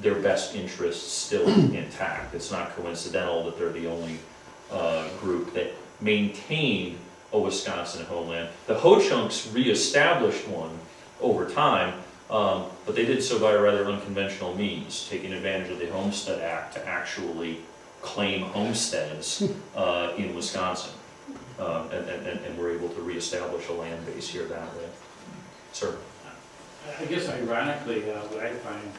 their best interests still intact. It's not coincidental that they're the only group that maintained a Wisconsin homeland. The Ho-Chunks reestablished one over time, but they did so by rather unconventional means, taking advantage of the Homestead Act to actually claim homesteads in Wisconsin, and were able to reestablish a land base here that way. Sir? I guess ironically, what I find,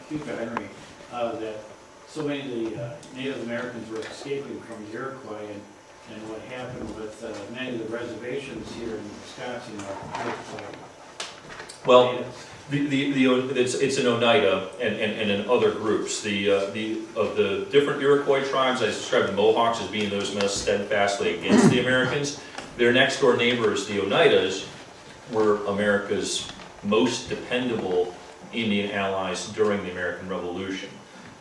Hugh Henry, that so many of the Native Americans were escaping from the Iroquois, and what happened with many of the reservations here in Wisconsin are Iroquois. Well, it's in Oneida and in other groups. Of the different Iroquois tribes, I described the Mohawks as being those most steadfastly against the Americans. Their next door neighbors, the Oneidas, were America's most dependable Indian allies during the American Revolution,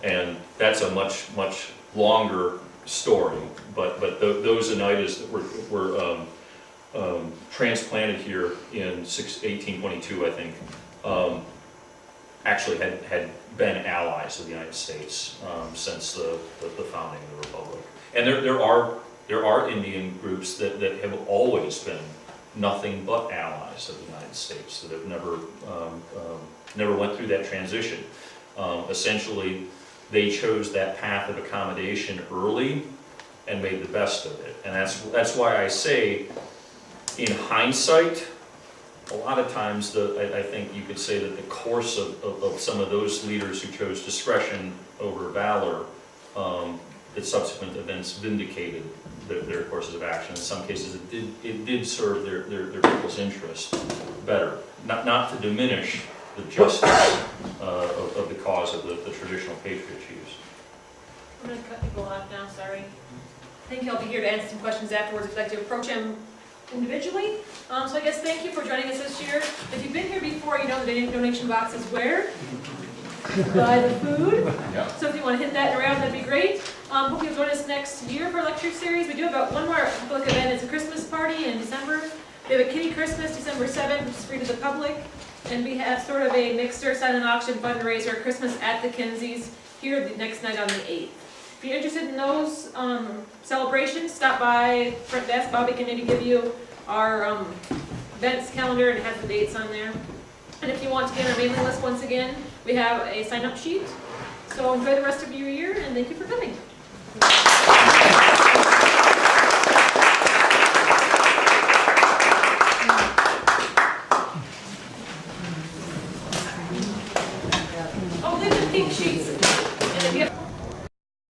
and that's a much longer story. But those Oneidas that were transplanted here in 1822, I think, actually had been allies of the United States since the founding of the Republic. And there are Indian groups that have always been nothing but allies of the United States, that have never went through that transition. Essentially, they chose that path of accommodation early and made the best of it. And that's why I say, in hindsight, a lot of times I think you could say that the course of some of those leaders who chose discretion over valor, that subsequent events vindicated their courses of action. In some cases, it did serve their people's interest better. Not to diminish the justice of the cause of the traditional patriot chiefs. I'm going to cut people off now, sorry. I think he'll be here to answer some questions afterwards if you'd like to approach him individually. So I guess thank you for joining us this year. If you've been here before, you know the donation box is where? Buy the food. Yeah. So if you want to hit that around, that'd be great. Hope you'll join us next year for a lecture series. We do about one more public event. It's a Christmas party in December. We have a Kitty Christmas, December 7th, which is free to the public. And we have sort of a mixer silent auction fundraiser, Christmas at the Kinseys, here the next night on the 8th. If you're interested in those celebrations, stop by front desk. Bobby can maybe give you our events calendar, and it has the dates on there. And if you want to get on our mailing list once again, we have a sign-up sheet. So enjoy the rest of your year, and thank you for coming. Oh, leave the pink sheets. And if you have